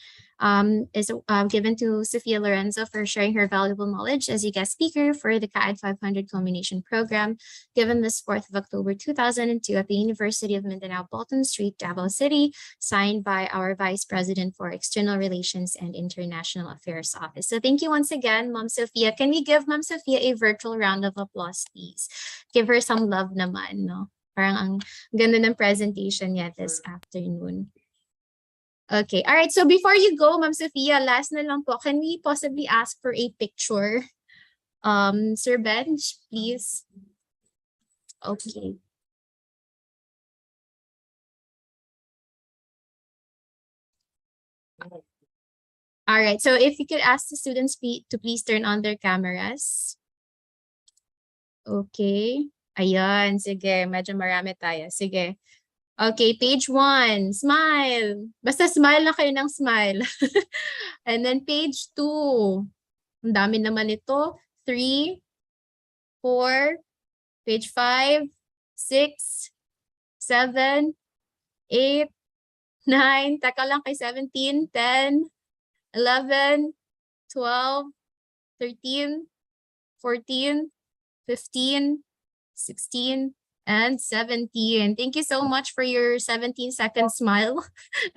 is given to Sophia Lorenzo for sharing her valuable knowledge as a guest speaker for the Caed 500 Culmination Program, given this 4th of October 2002 at the University of Mindanao, Bolton Street, Davao City, signed by our Vice President for External Relations and International Affairs Office. So thank you once again, Ma'am Sophia. Can we give Ma'am Sophia a virtual round of applause, please? Give her some love naman, no? Parang ang ganda ng presentation niya this afternoon. Okay, all right. So before you go, Ma'am Sophia, last na lang po, can we possibly ask for a picture? Sir Benj, please. Okay. All right. So if you could ask the students to please turn on their cameras. Okay. Ayan, sige. Medyo marami tayo. Sige. Okay, page 1. Smile. Basta smile na kayo ng smile. And then page 2. Ang dami naman ito. 3, 4, page 5, 6, 7, 8, 9. Taka lang kay 17, 10, 11, 12, 13, 14, 15, 16, and 17. Thank you so much for your 17-second smile,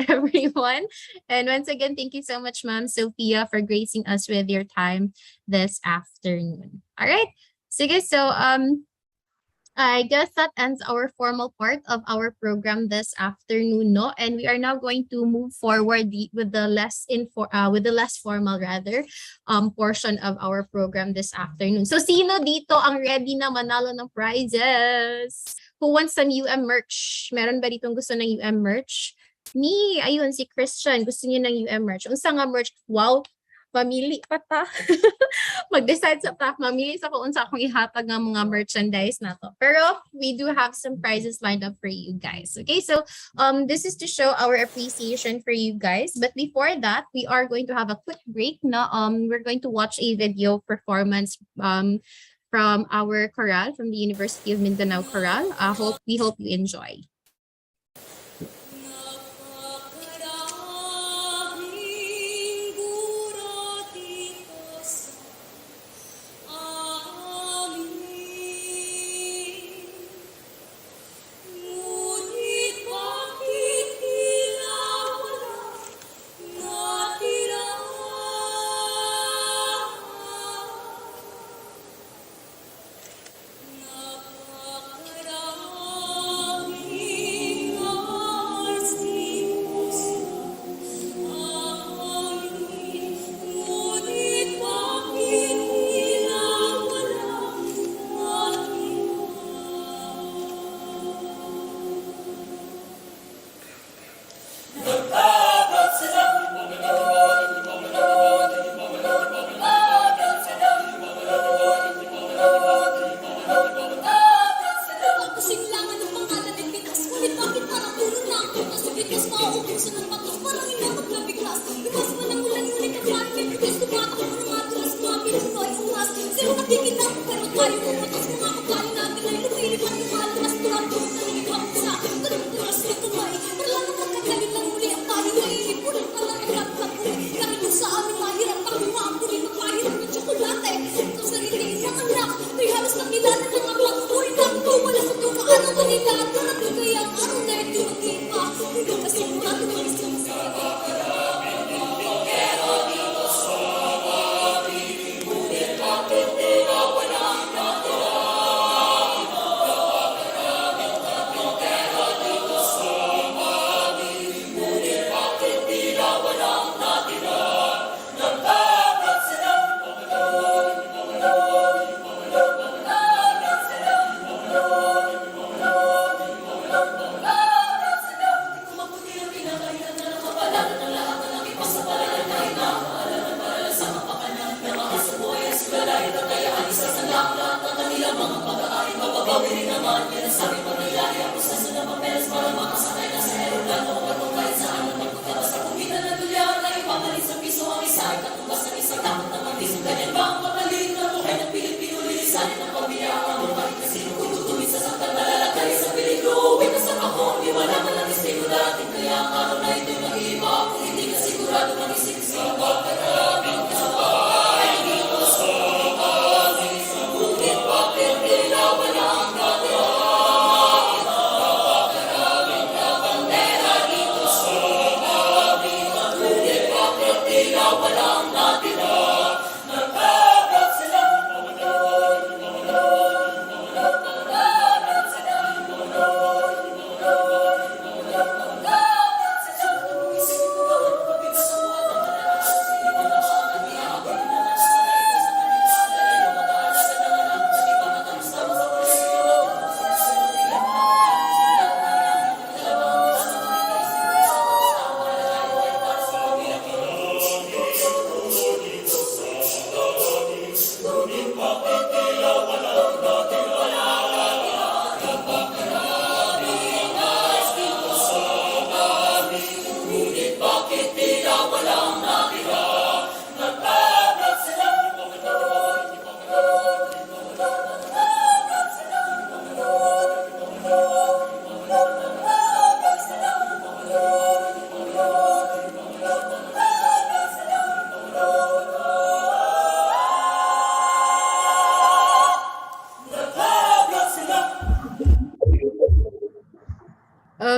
everyone. And once again, thank you so much, Ma'am Sophia, for gracing us with your time this afternoon. All right. Sige, so I guess that ends our formal part of our program this afternoon, no? And we are now going to move forward with the less formal portion of our program this afternoon. So sino dito ang ready na manalo ng prizes? Who wants some UM merch? Meron ba ditong gusto ng UM merch? Me, ayun, si Christian, gusto niya ng UM merch. Unsa nga merch? Wow, mamili pa ta. Mag-decide sa ta. Mamili sa kung unsa akong ihatag ng mga merchandise na to. Pero we do have some prizes lined up for you guys. Okay, so this is to show our appreciation for you guys. But before that, we are going to have a quick break. Na we're going to watch a video performance from our chorale, from the University of Mindanao Chorale. We hope you enjoy.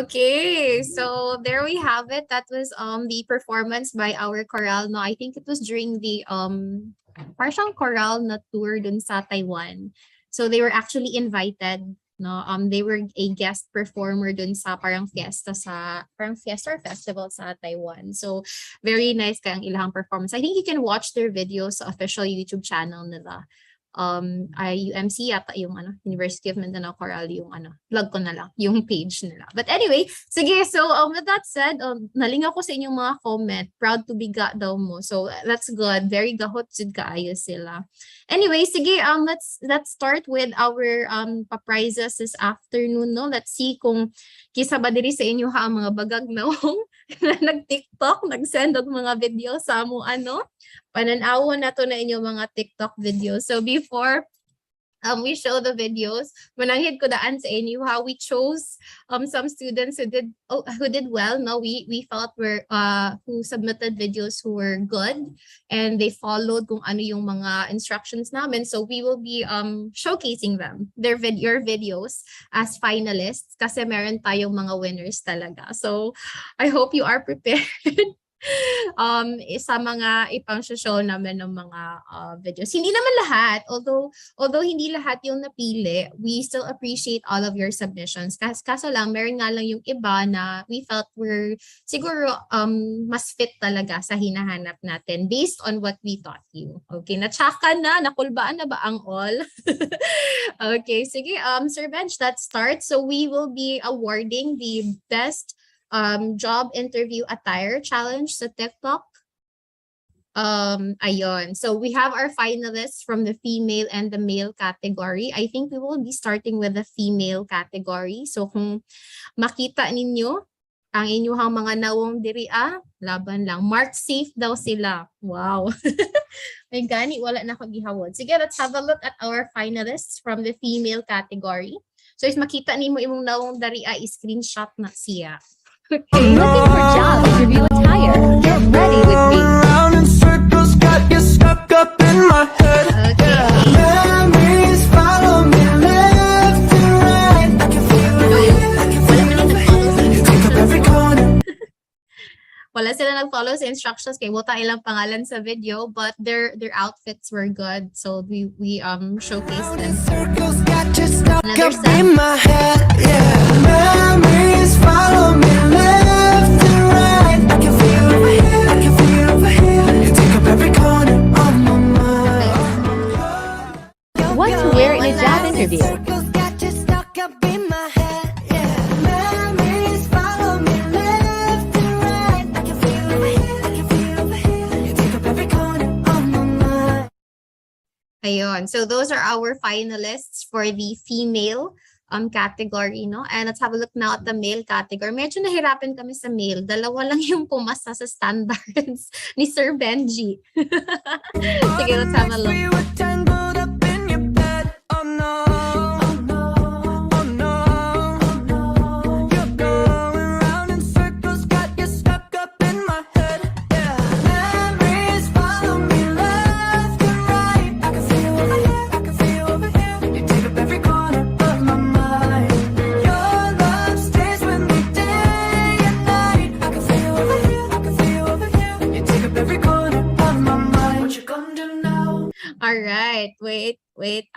Okay, so there we have it. That was the performance by our chorale. No, I think it was during the parang chorale na tour dun sa Taiwan. So they were actually invited. No, they were a guest performer dun sa parang fiesta or festival sa Taiwan. So very nice kang ilang performance. I think you can watch their videos sa official YouTube channel nila. UMC yata yung University of Mindanao Chorale yung plug ko na lang yung page nila. But anyway, sige, so with that said, nalingaw ko sa inyong mga comment. Proud to be ga daw mo. So that's good. Very gahot jud kaayo sila. Anyway, sige, let's start with our pa-prizes this afternoon, no. Let's see kung kisa ba diri sa inyo ha ang mga bagag naong na nag-TikTok, nag-send og mga video sa mo pananawon na to na inyong mga TikTok videos. So before we show the videos, mananghid ko daan sa inyo how we chose some students who did well. No, we felt who submitted videos who were good and they followed kung ano yung mga instructions namin. So we will be showcasing them, your videos as finalists kasi meron tayong mga winners talaga. So I hope you are prepared. Sa mga ipang-show namin ng mga videos. Hindi naman lahat, although hindi lahat yung napili, we still appreciate all of your submissions. Kaso lang, meron nga lang yung iba na we felt were siguro mas fit talaga sa hinahanap natin based on what we taught you. Okay, natsaka na, nakulbaan na ba ang all? Okay, sige, Sir Bench, let's start. So we will be awarding the best job interview attire challenge sa TikTok. Ayun. So we have our finalists from the female and the male category. I think we will be starting with the female category. So kung makita ninyo ang inyong mga nawong diri, laban lang. Mark safe daw sila. Wow. May gani, wala na kagihawod. Sige, let's have a look at our finalists from the female category. So is makita nimo imong nawong diri, screenshot na siya. Okay, looking for job interview attire. Get ready with me. Round in circles, got you stuck up in my head. Okay. Memories follow me left and right. I can feel it, I can feel it. You take up every corner. Wala sila nag-follow sa instructions kay wala ilang pangalan sa video, but their outfits were good. So we showcased Round in them. circles, got you stuck Another up set. in my head. Yeah, memories follow me left and right. I can feel over here, I can feel over here. You take up every corner of my mind. What to wear in a job interview? Circles got you stuck up in my head. Yeah, memories follow me left and right. I can feel over here, I can feel over here. You take up every corner of my mind. Ayun. So those are our finalists for the female category, no? And let's have a look now at the male category. Medyo nahirapan kami sa male. Dalawa lang yung pumasa sa standards ni Sir Benji. Sige, let's have a look. We were tangled up in your bed. Oh no, oh no, oh no, oh no. You're going round in circles, got you stuck up in my head. Yeah, memories follow me left and right. I can feel over here, I can feel over here. You take up every corner of my mind. Your love stays with me day and night. I can feel over here, I can feel over here. You take up every corner of my mind. What you gonna do now? Alright, wait.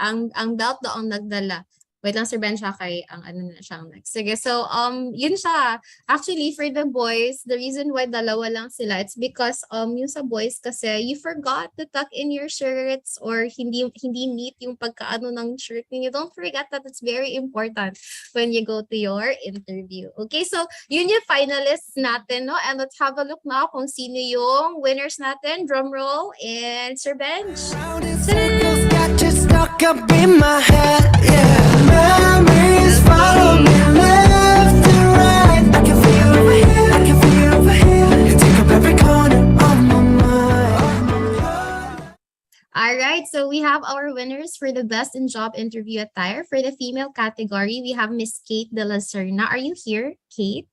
Ang belt daw ang nagdala. Wait lang, Sir Ben, siya kay ang ano na siyang next. Sige, so yun siya. Actually, for the boys, the reason why dalawa lang sila, it's because yung sa boys kasi you forgot to tuck in your shirts or hindi neat yung pagkaano ng shirt ninyo. Don't forget that it's very important when you go to your interview. Okay, so yun yung finalists natin, no? And let's have a look now kung sino yung winners natin. Drum roll and Sir Benj. Round in circles, got you stuck up in my head. Yeah, memories follow me left and right. I can feel over here, I can feel over here. You take up every corner of my mind. All right, so we have our winners for the best in job interview attire. For the female category, we have Miss Kate de la Serna. Are you here, Kate?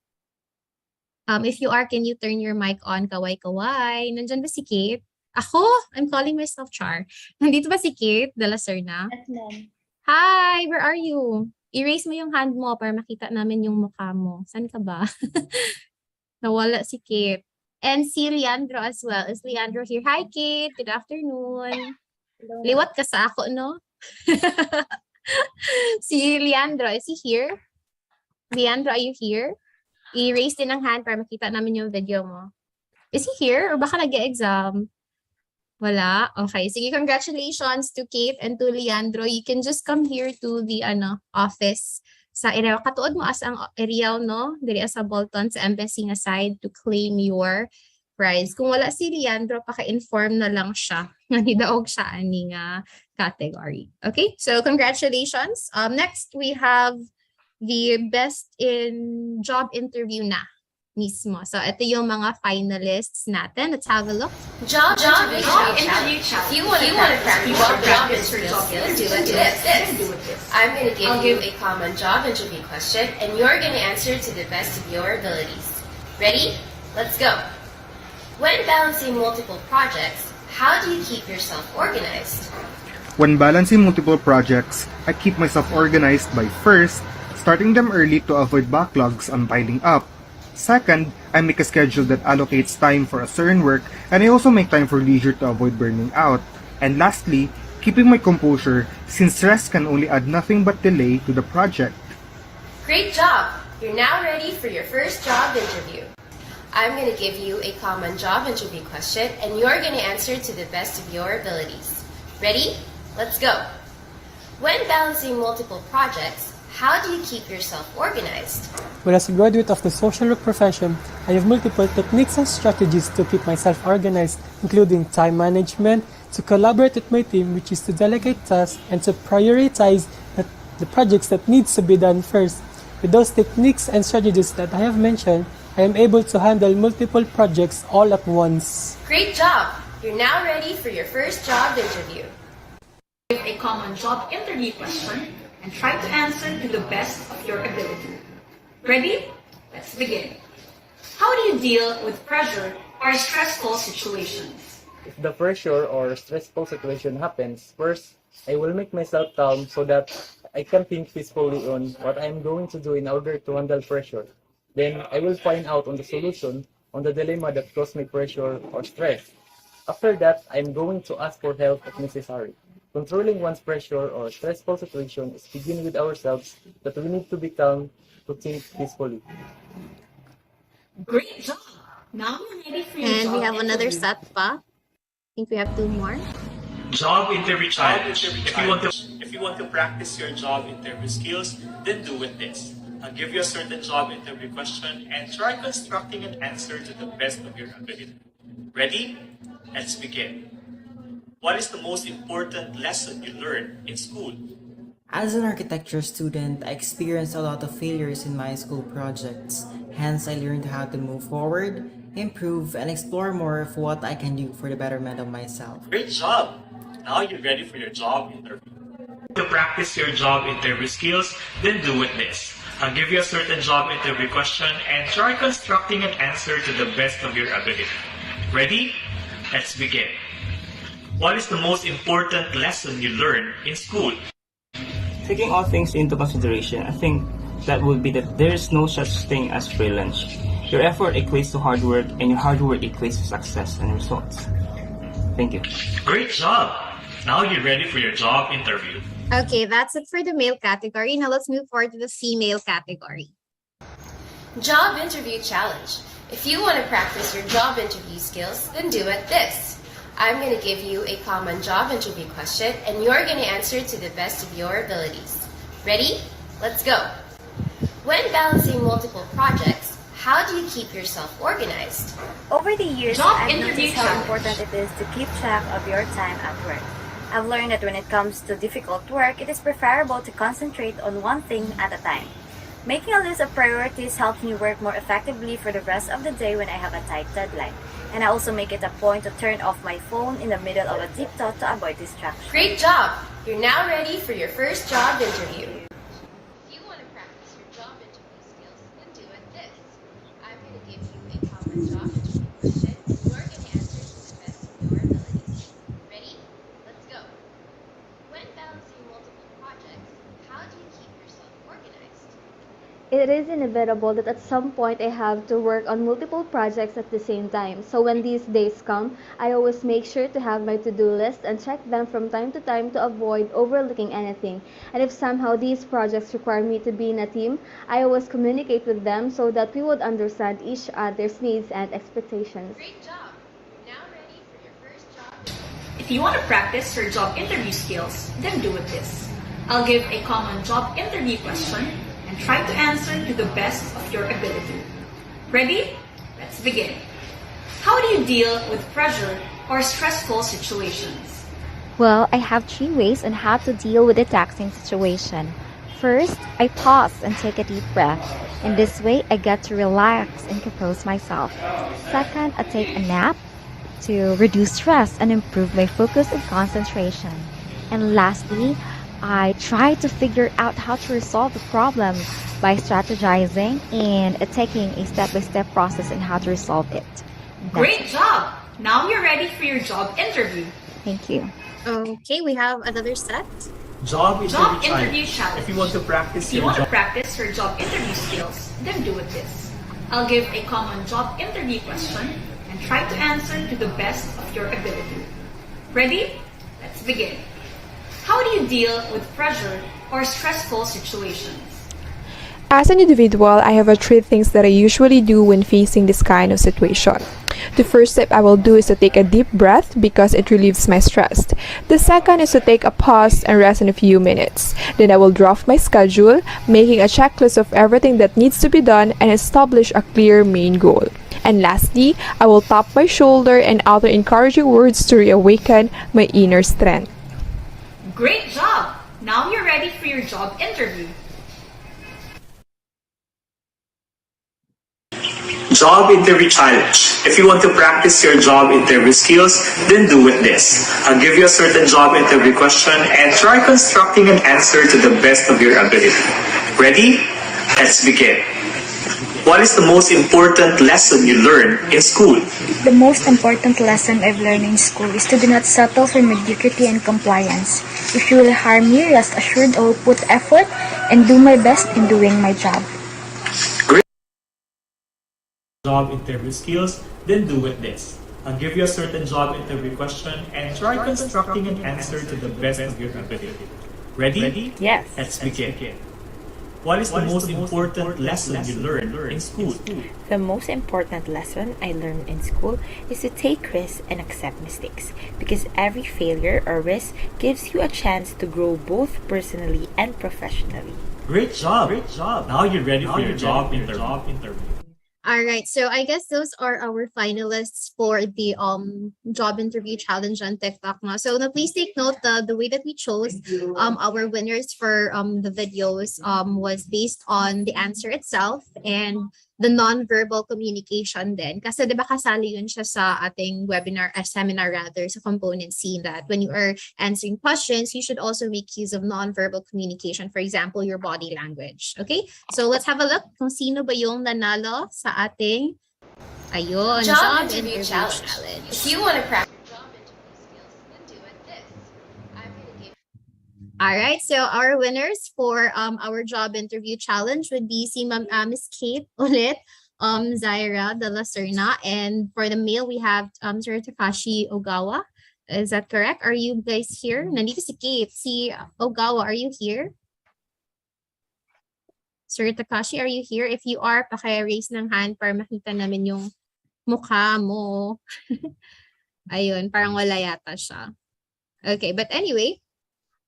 If you are, can you turn your mic on? Kaway-kaway. Nandyan ba si Kate? Ako? I'm calling myself Char. Nandito ba si Kate de la Serna? Yes, ma'am. Hi, where are you? I-raise mo yung hand mo para makita namin yung mukha mo. Saan ka ba? Nawala si Kate. And si Leandro as well. Is Leandro here? Hi, Kate. Good afternoon. Hello. Liwat ka sa ako, no? Si Leandro, is he here? Leandro, are you here? I-raise din ang hand para makita namin yung video mo. Is he here? Or baka nag-exam? Wala? Okay. Sige, congratulations to Kate and to Leandro. You can just come here to the office sa area. Katuod mo as ang area, no? Diri sa Bolton, sa embassy nga side to claim your prize. Kung wala si Leandro, paka-inform na lang siya. Nga nidaog siya ani nga category. Okay? So, congratulations. Next, we have the best in job interview na mismo. So, ito yung mga finalists natin. Let's have a look. Job interview challenge. If you want to practice your job interview skills, do it this. I'm going to give you a common job interview question, and you're going to answer to the best of your abilities. Ready? Let's go. When balancing multiple projects, how do you keep yourself organized? When balancing multiple projects, I keep myself organized by first, starting them early to avoid backlogs on piling up. Second, I make a schedule that allocates time for a certain work, and I also make time for leisure to avoid burning out. And lastly, keeping my composure, since rest can only add nothing but delay to the project. Great job! You're now ready for your first job interview. I'm going to give you a common job interview question, and you're going to answer to the best of your abilities. Ready? Let's go. When balancing multiple projects, How do you keep yourself organized? Well, as a graduate of the social work profession, I have multiple techniques and strategies to keep myself organized, including time management, to collaborate with my team, which is to delegate tasks, and to prioritize the projects that needs to be done first. With those techniques and strategies that I have mentioned, I am able to handle multiple projects all at once. Great job! You're now ready for your first job interview. Give a common job interview question and try to answer to the best of your ability. Ready? Let's begin. How do you deal with pressure or stressful situations? If the pressure or stressful situation happens, first, I will make myself calm so that I can think peacefully on what I am going to do in order to handle pressure. Then, I will find out on the solution on the dilemma that caused me pressure or stress. After that, I am going to ask for help if necessary. Controlling one's pressure or stressful situation is begin with ourselves that we need to be calm to think peacefully. Great job! Now we're ready for your And job we have another interview. set pa. I think we have two more. Job interview challenge. If you want to practice your job interview skills, then do it this. I'll give you a certain job interview question and try constructing an answer to the best of your ability. Ready? Let's begin. What is the most important lesson you learned in school? As an architecture student, I experienced a lot of failures in my school projects. Hence, I learned how to move forward, improve, and explore more of what I can do for the betterment of myself. Great job! Now you're ready for your job interview. To practice your job interview skills, then do it this. I'll give you a certain job interview question and try constructing an answer to the best of your ability. Ready? Let's begin. What is the most important lesson you learned in school? Taking all things into consideration, I think that would be that there is no such thing as free lunch. Your effort equates to hard work, and your hard work equates to success and results. Thank you. Great job! Now you're ready for your job interview. Okay, that's it for the male category. Now let's move forward to the female category. Job interview challenge. If you want to practice your job interview skills, then do it this. I'm going to give you a common job interview question and you're going to answer to the best of your abilities. Ready? Let's go. When balancing multiple projects, how do you keep yourself organized? Over the years, Job I've interview noticed how challenge. important it is to keep track of your time at work. I've learned that when it comes to difficult work, it is preferable to concentrate on one thing at a time. Making a list of priorities helps me work more effectively for the rest of the day when I have a tight deadline. And I also make it a point to turn off my phone in the middle of a deep thought to avoid distraction. Great job! You're now ready for your first job interview. If you want to practice your job interview skills, then do it this. I'm going to give you a common job interview question and you're going to answer to the best of your abilities. Ready? Let's go. When balancing multiple projects, how do you keep yourself organized? It is inevitable that at some point I have to work on multiple projects at the same time. So when these days come, I always make sure to have my to-do list and check them from time to time to avoid overlooking anything. And if somehow these projects require me to be in a team, I always communicate with them so that we would understand each other's needs and expectations. Great job! You're now ready for your first job interview. If you want to practice your job interview skills, then do it this. I'll give a common job interview question and try to answer to the best of your ability. Ready? Let's begin. How do you deal with pressure or stressful situations? Well, I have 3 ways on how to deal with a taxing situation. First, I pause and take a deep breath. In this way, I get to relax and compose myself. Second, I take a nap to reduce stress and improve my focus and concentration. And lastly, I try to figure out how to resolve the problem by strategizing and taking a step-by-step process in how to resolve it. Great job! Now you're ready for your job interview. Thank you. Okay, we have another set. Job Interview challenge. If you want to practice If you your want to job practice your job interview skills, then do it this. I'll give a common job interview question and try to answer to the best of your ability. Ready? Let's begin. How do you deal with pressure or stressful situations? As an individual, I have 3 things that I usually do when facing this kind of situation. The first step I will do is to take a deep breath because it relieves my stress. The second is to take a pause and rest in a few minutes. Then I will draft my schedule, making a checklist of everything that needs to be done and establish a clear main goal. And lastly, I will tap my shoulder and utter encouraging words to reawaken my inner strength. Great job! Now you're ready for your job interview. Job interview challenge. If you want to practice your job interview skills, then do with this. I'll give you a certain job interview question and try constructing an answer to the best of your ability. Ready? Let's begin. What is the most important lesson you learned in school? The most important lesson I've learned in school is to do not settle for mediocrity and compliance. If you will hire me, rest assured I will put effort and do my best in doing my job. Great job interview skills, then do with this. I'll give you a certain job interview question and try constructing an answer to the best of your ability. Ready? Yes. Let's begin. What is the most important lesson you learned in school? The most important lesson I learned in school is to take risks and accept mistakes because every failure or risk gives you a chance to grow both personally and professionally. Great job! Now you're ready for your job interview. All right, so I guess those are our finalists for the job interview challenge on TikTok now. So now please take note the way that we chose our winners for the videos was based on the answer itself and the non-verbal communication din. Kasi 'di ba kasali yun siya sa ating webinar, seminar rather, sa component C that when you are answering questions, you should also make use of non-verbal communication. For example, your body language. Okay? So let's have a look kung sino ba yung nanalo sa ating Job interview challenge. If you want to practice All right, so our winners for our job interview challenge would be si Miss Kate ulit, Zaira de la Serna, and for the male we have Sir Takashi Ogawa. Is that correct? Are you guys here? Nandito si Kate, si Ogawa, are you here? Sir Takashi, are you here? If you are, paki-raise ng hand para makita namin yung mukha mo. Ayun, parang wala yata siya. Okay, but anyway,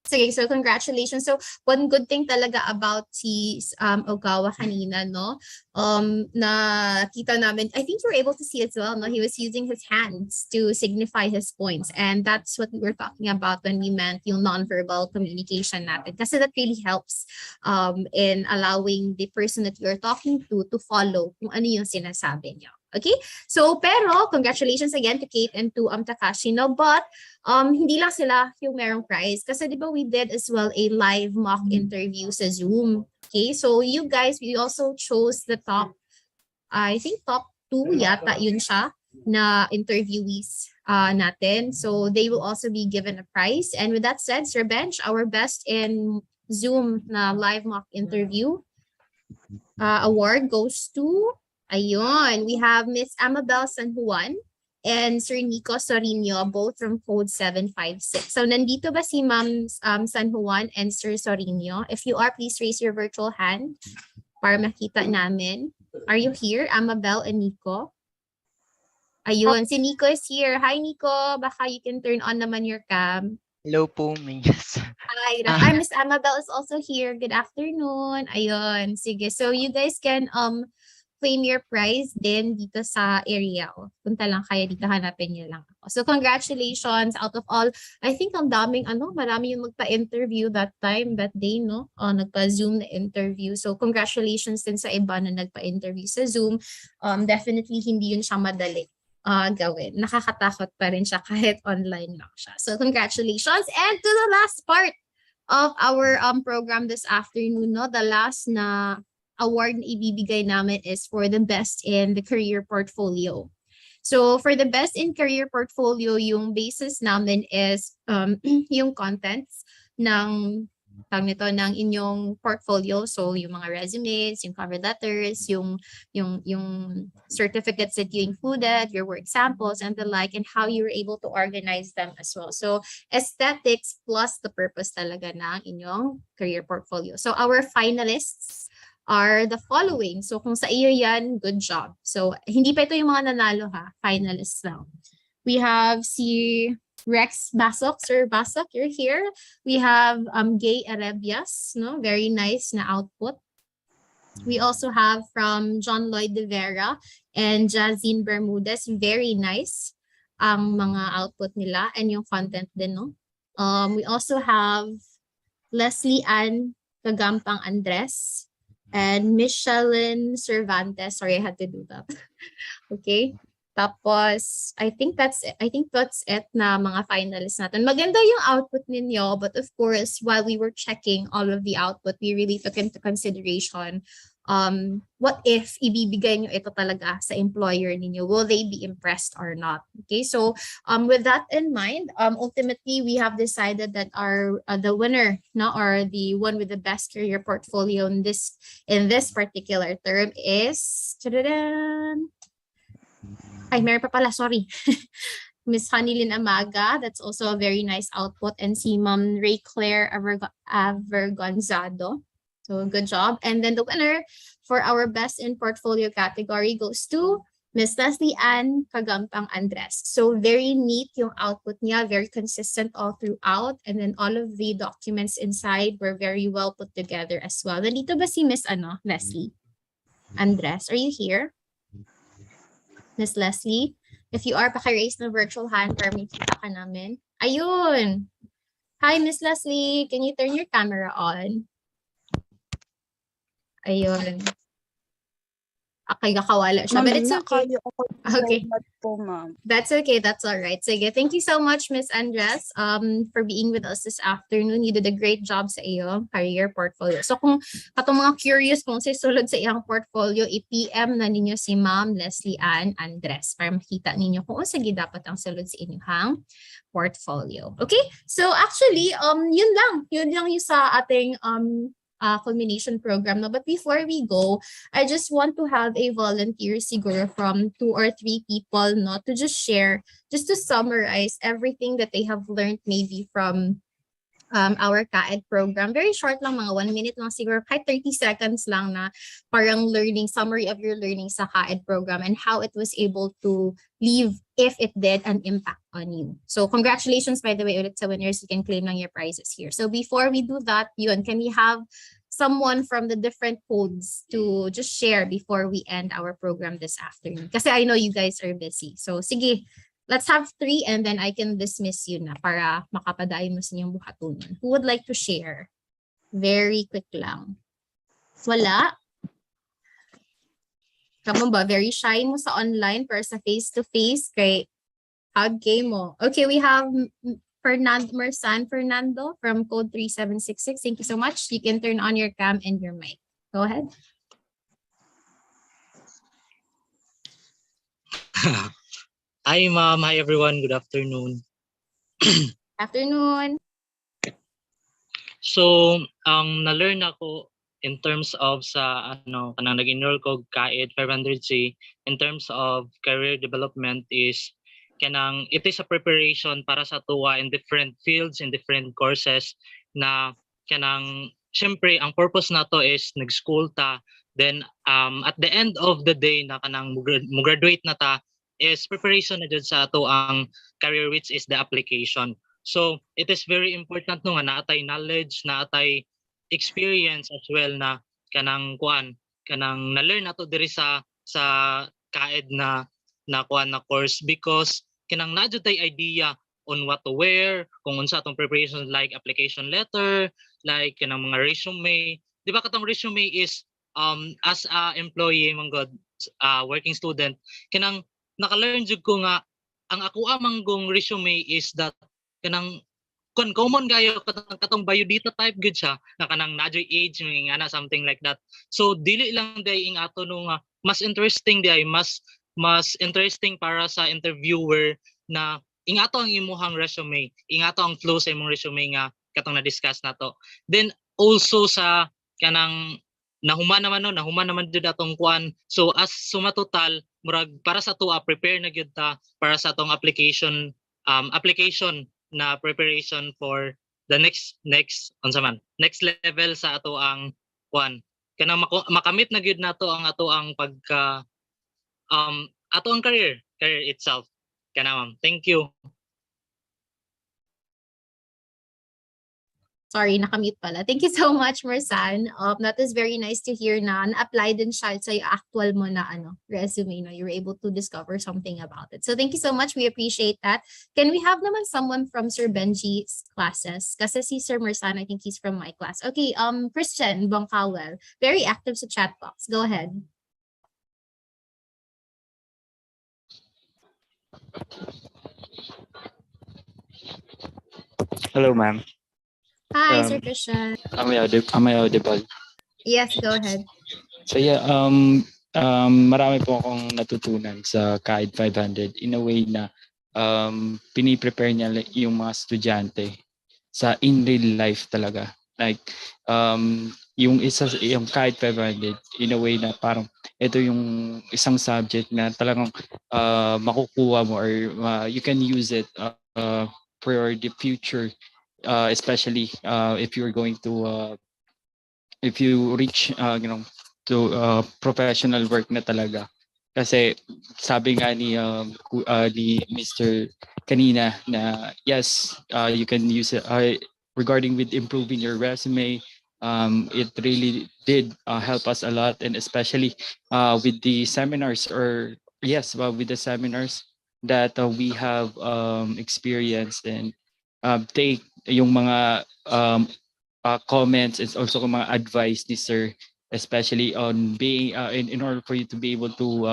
sige, so congratulations. So one good thing talaga about si Ogawa kanina, no? Nakita namin, I think you were able to see as well, no? He was using his hands to signify his points. And that's what we were talking about when we meant yung non-verbal communication natin. Kasi that really helps in allowing the person that you're talking to follow kung ano yung sinasabi niyo. Okay? So, pero, congratulations again to Kate and to Takashi, no? But, hindi lang sila yung merong prize. Kasi, di ba, we did as well a live mock interview sa Zoom. Okay? So, you guys, we also chose the top, I think top 2 yata yun siya na interviewees natin. So, they will also be given a prize. And with that said, Sir Bench, our best in Zoom na live mock interview award goes to ayun, we have Miss Amabel San Juan and Sir Nico Sorino, both from code 756. So nandito ba si Ma'am San Juan and Sir Sorino? If you are, please raise your virtual hand para makita namin. Are you here, Amabel and Nico? Ayun, si Nico is here. Hi, Nico. Baka you can turn on naman your cam. Hello po, Miss. Hi, Miss Amabel is also here. Good afternoon. Ayun, sige. So you guys can claim your prize din dito sa area. Punta lang kayo dito, hanapin niyo lang ako. So congratulations out of all. I think ang daming marami yung magpa-interview that day, no? Nagpa-Zoom na interview. So congratulations din sa iba na nagpa-interview sa Zoom. Definitely hindi yun siya madali gawin. Nakakatakot pa rin siya kahit online lang siya. So congratulations. And to the last part of our program this afternoon, no? The last na award na ibibigay namin is for the best in the career portfolio. So for the best in career portfolio, yung basis namin is yung contents ng ng inyong portfolio. So yung mga resumes, yung cover letters, yung certificates that you included, your work samples and the like, and how you were able to organize them as well. So aesthetics plus the purpose talaga ng inyong career portfolio. So our finalists are the following. So kung sa iyo yan, good job. So hindi pa ito yung mga nanalo ha, finalists lang. We have si Rex Basok. Sir Basok, you're here. We have Gay Arebias, no? Very nice na output. We also have from John Lloyd de Vera and Jazine Bermudez. Very nice ang mga output nila and yung content din, no? We also have Leslie Ann Kagampang Andres and Michelin Cervantes. Sorry, I had to do that. Okay. Tapos, I think that's it na mga finalists natin. Maganda yung output ninyo, but of course, while we were checking all of the output, we really took into consideration what if ibibigay nyo ito talaga sa employer ninyo? Will they be impressed or not? Okay, so with that in mind, ultimately, we have decided that our the winner, no, or the one with the best career portfolio in this particular term is ay, meron pa pala, sorry. Miss Honeylyn Amaga, that's also a very nice output. And si Ma'am Ray Claire Avergonzado. So good job. And then the winner for our best in portfolio category goes to Miss Leslie Ann Kagampang Andres. So very neat yung output niya, very consistent all throughout. And then all of the documents inside were very well put together as well. Nandito ba si Miss Leslie Andres? Are you here? Miss Leslie, if you are, paki-raise na virtual hand para makita ka namin. Ayun! Hi, Miss Leslie. Can you turn your camera on? Ayun. Okay, kakawala siya. But it's okay. Okay. That's okay. That's all right. Sige, thank you so much, Miss Andres, for being with us this afternoon. You did a great job sa iyo career portfolio. So kung katong mga curious kung sa sulod sa iyang portfolio, i-PM na ninyo si Ma'am Leslie Ann Andres para makita ninyo kung sige dapat ang sulod sa inyong portfolio. Okay? So actually, yun lang yung sa ating culmination program. No? But before we go, I just want to have a volunteer siguro from 2 or 3 people, no, to just share, just to summarize everything that they have learned maybe from our Caed program. Very short lang, mga 1 minute lang siguro, kahit 30 seconds lang na parang summary of your learning sa Caed program and how it was able to leave, if it did, an impact on you. So congratulations, by the way, ulit sa winners. You can claim lang your prizes here. So before we do that, can we have someone from the different codes to just share before we end our program this afternoon? Kasi I know you guys are busy. So sige, let's have 3 and then I can dismiss you na para makapadayon mo sa inyong buhatunan. Who would like to share? Very quick lang. Wala? Kamu ba? Very shy mo sa online pero sa face-to-face kay hug game mo. Okay, we have Mersan Fernando from code 3766. Thank you so much. You can turn on your cam and your mic. Go ahead. Hi, ma'am. Hi, everyone. Good afternoon. Afternoon. So, ang na-learn ako in terms of sa kanang nag-enroll ko Caed 500C in terms of career development is kanang it is a preparation para sa tuwa in different fields, in different courses na kanang syempre ang purpose nato is nag-school ta, then at the end of the day na kanang mo graduate na ta is preparation na jud sa ato ang career, which is the application. So it is very important no nga naatay knowledge, naatay experience as well na kanang na-learn nato diri sa Caed na course, because kanang na jud tay idea on what to wear, kung unsa atong preparation like application letter, like kanang mga resume. Di ba katong resume is as a employee manggod, working student, kanang naka-learn jud ko nga ang ako amanggong resume is that kanang common gayo katong biodata type good siya na kanang najoy age nga na something like that. So dili lang day ing ato no nga mas interesting day, mas interesting para sa interviewer na ingato ang imuhang resume, ingato ang flow sa imong resume nga katong na-discuss nato. Then also sa kanang nahuman naman jud atong kuan. So as suma total murag para sa tuwa prepare na gyud ta para sa atong application na preparation for the next level sa ato ang kuan kanang makamit na gyud nato ang ato ang pagka ato ang career itself. Kana ma'am. Thank you. Sorry, nakamute pala. Thank you so much, Marsan. That is very nice to hear na na-apply din siya sa actual mo na resume. No? You were able to discover something about it. So thank you so much. We appreciate that. Can we have naman someone from Sir Benji's classes? Kasi si Sir Marsan, I think he's from my class. Okay, Christian Bongkawel, very active sa chat box. Go ahead. Hello, ma'am. Hi, Sir Christian. Am I audible? Yes, go ahead. So yeah, marami po akong natutunan sa Caed 500 in a way na piniprepare niya yung mga estudyante sa in real life talaga. Like yung Caed 500 in a way na parang ito yung isang subject na talagang makukuha mo or you can use it for the future, especially if you're going to if you reach to professional work na talaga. Kasi sabi nga ni Mr. kanina na yes, you can use it regarding with improving your resume. It really did help us a lot, and especially with the seminars with the seminars that we have experienced, and take yung mga comments and also mga advice ni sir, especially on being in order for you to be able to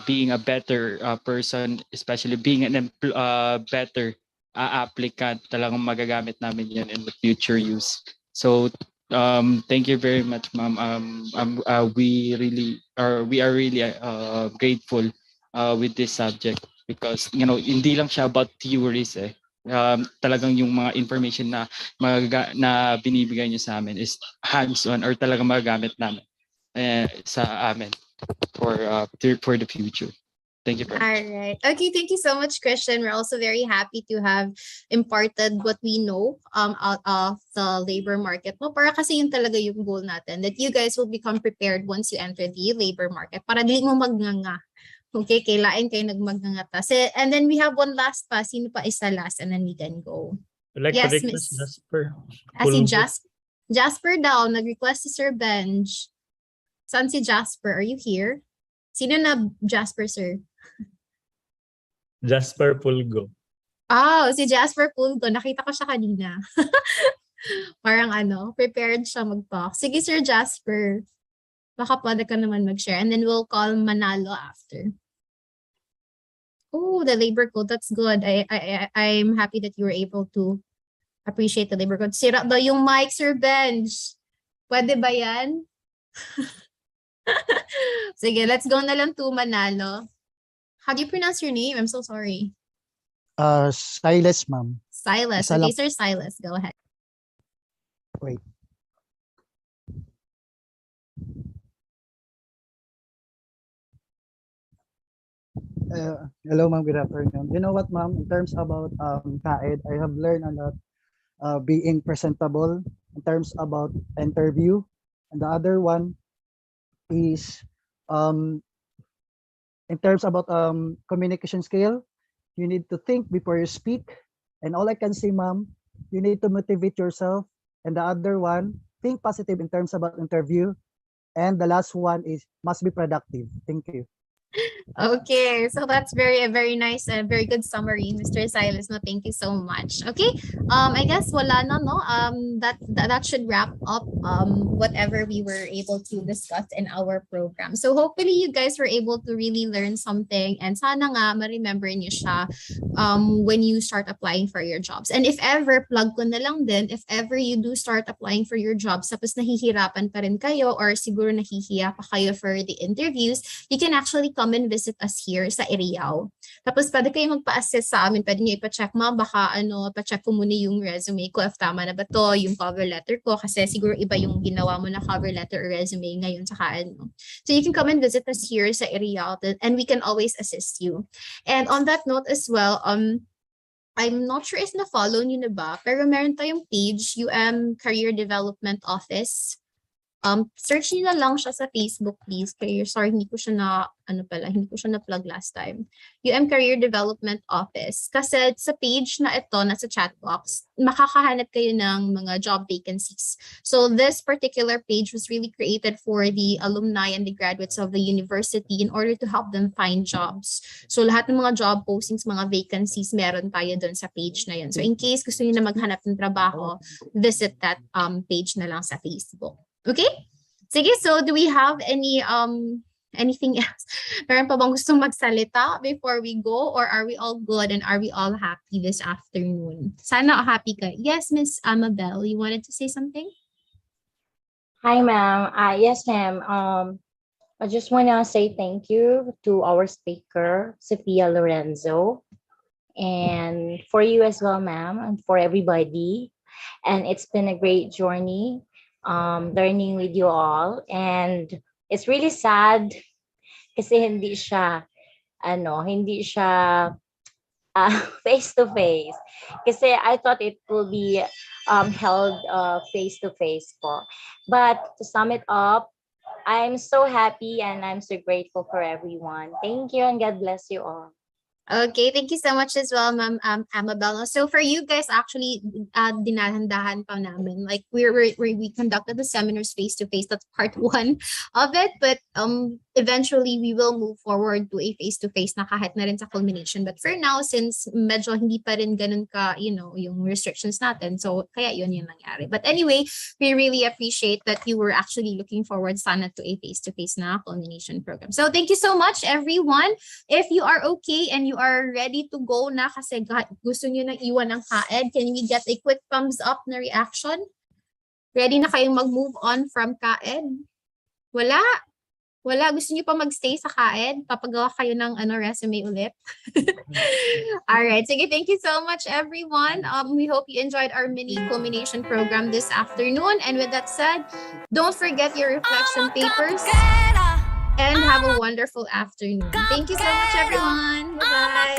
being a better person, especially being an better applicant. Talagang magagamit namin yan in the future use. So thank you very much, ma'am. We are really grateful with this subject, because hindi lang siya about theories talagang yung mga information na na binibigay niyo sa amin is hands-on or talagang magagamit namin sa amin for the future. Thank you very much. All right. Okay, thank you so much, Christian. We're also very happy to have imparted what we know out of the labor market. No, para kasi yun talaga yung goal natin, that you guys will become prepared once you enter the labor market. Para di mo magnganga. Okay, kailain kayo nagmagngangata. And then we have one last pa. Sino pa isa last? And then we can go. I'd like yes, to request Jasper. Si Jasper daw, nag-request si Sir Benj. Saan si Jasper? Are you here? Sino na Jasper, sir? Jasper Pulgo. Oh, si Jasper Pulgo. Nakita ko siya kanina. Parang prepared siya mag-talk. Sige, Sir Jasper. Baka pwede ka naman mag-share. And then we'll call Manalo after. Oh, the labor code. That's good. I'm happy that you were able to appreciate the labor code. Sira daw yung mic, Sir Benj. Pwede ba yan? Sige, let's go na lang to Manalo. How do you pronounce your name? I'm so sorry. Silas, ma'am. Silas. Okay, Sir Silas, go ahead. Wait. Hello, ma'am. Good afternoon. You know what, ma'am? In terms about Caed, I have learned a lot being presentable in terms about interview. And the other one is in terms about communication skill. You need to think before you speak. And all I can say, ma'am, you need to motivate yourself. And the other one, think positive in terms about interview. And the last one is must be productive. Thank you. Okay, so that's a very nice and very good summary, Mr. Silas. No, thank you so much. Okay, I guess wala na, no. That should wrap up whatever we were able to discuss in our program. So hopefully you guys were able to really learn something, and sana nga ma-remember niyo siya when you start applying for your jobs. And if ever, plug ko na lang din, if ever you do start applying for your jobs, tapos nahihirapan pa rin kayo or siguro nahihiya pa kayo for the interviews, you can actually come and visit us here sa Iriao. Tapos pwede kayo magpa-assist sa amin, pwede nyo ipa-check, ma'am, baka pa-check ko muna yung resume ko if tama na ba to, yung cover letter ko, kasi siguro iba yung ginawa mo na cover letter or resume ngayon saka So you can come and visit us here sa Iriao, and we can always assist you. And on that note as well, I'm not sure if na-follow nyo na ba, pero meron tayong page, UM Career Development Office. search niyo na lang siya sa Facebook, please. Career, sorry, hindi ko siya hindi ko siya na-plug last time. Career Development Office. Kasi sa page na ito, nasa chat box, makakahanap kayo ng mga job vacancies. So this particular page was really created for the alumni and the graduates of the university in order to help them find jobs. So lahat ng mga job postings, mga vacancies, meron tayo dun sa page na yun. So in case gusto niyo na maghanap ng trabaho, visit that page na lang sa Facebook. Okay? Sige, so do we have anything else? Meron pa bang gustong magsalita before we go, or are we all good and are we all happy this afternoon? Sana happy ka. Yes, Miss Amabel, you wanted to say something? Hi, ma'am. Yes, ma'am. I just want to say thank you to our speaker, Sophia Lorenzo, and for you as well, ma'am, and for everybody. And it's been a great journey learning with you all. And it's really sad kasi hindi siya face to face. Kasi I thought it will be held face to face po. But to sum it up, I'm so happy and I'm so grateful for everyone. Thank you and God bless you all. Okay, thank you so much as well, Ma'am Amabel. So for you guys, actually, dinahandahan pa namin. Like we conducted the seminars face to face. That's part 1 of it. But eventually, we will move forward to a face to face na kahit na rin sa culmination. But for now, since medyo hindi pa rin ganun ka, yung restrictions natin, so kaya yun yung nangyari. But anyway, we really appreciate that you were actually looking forward sana to a face to face na culmination program. So thank you so much, everyone. If you are okay and you are ready to go na kasi gusto nyo na iwan ng Caed, can we get a quick thumbs up na reaction? Ready na kayong mag-move on from Caed? Wala? Gusto nyo pa magstay sa Caed? Papagawa kayo ng resume ulit? Alright, sige, thank you so much, everyone. We hope you enjoyed our mini culmination program this afternoon. And with that said, don't forget your reflection papers. And have a wonderful afternoon. Thank you so much, everyone. Bye-bye.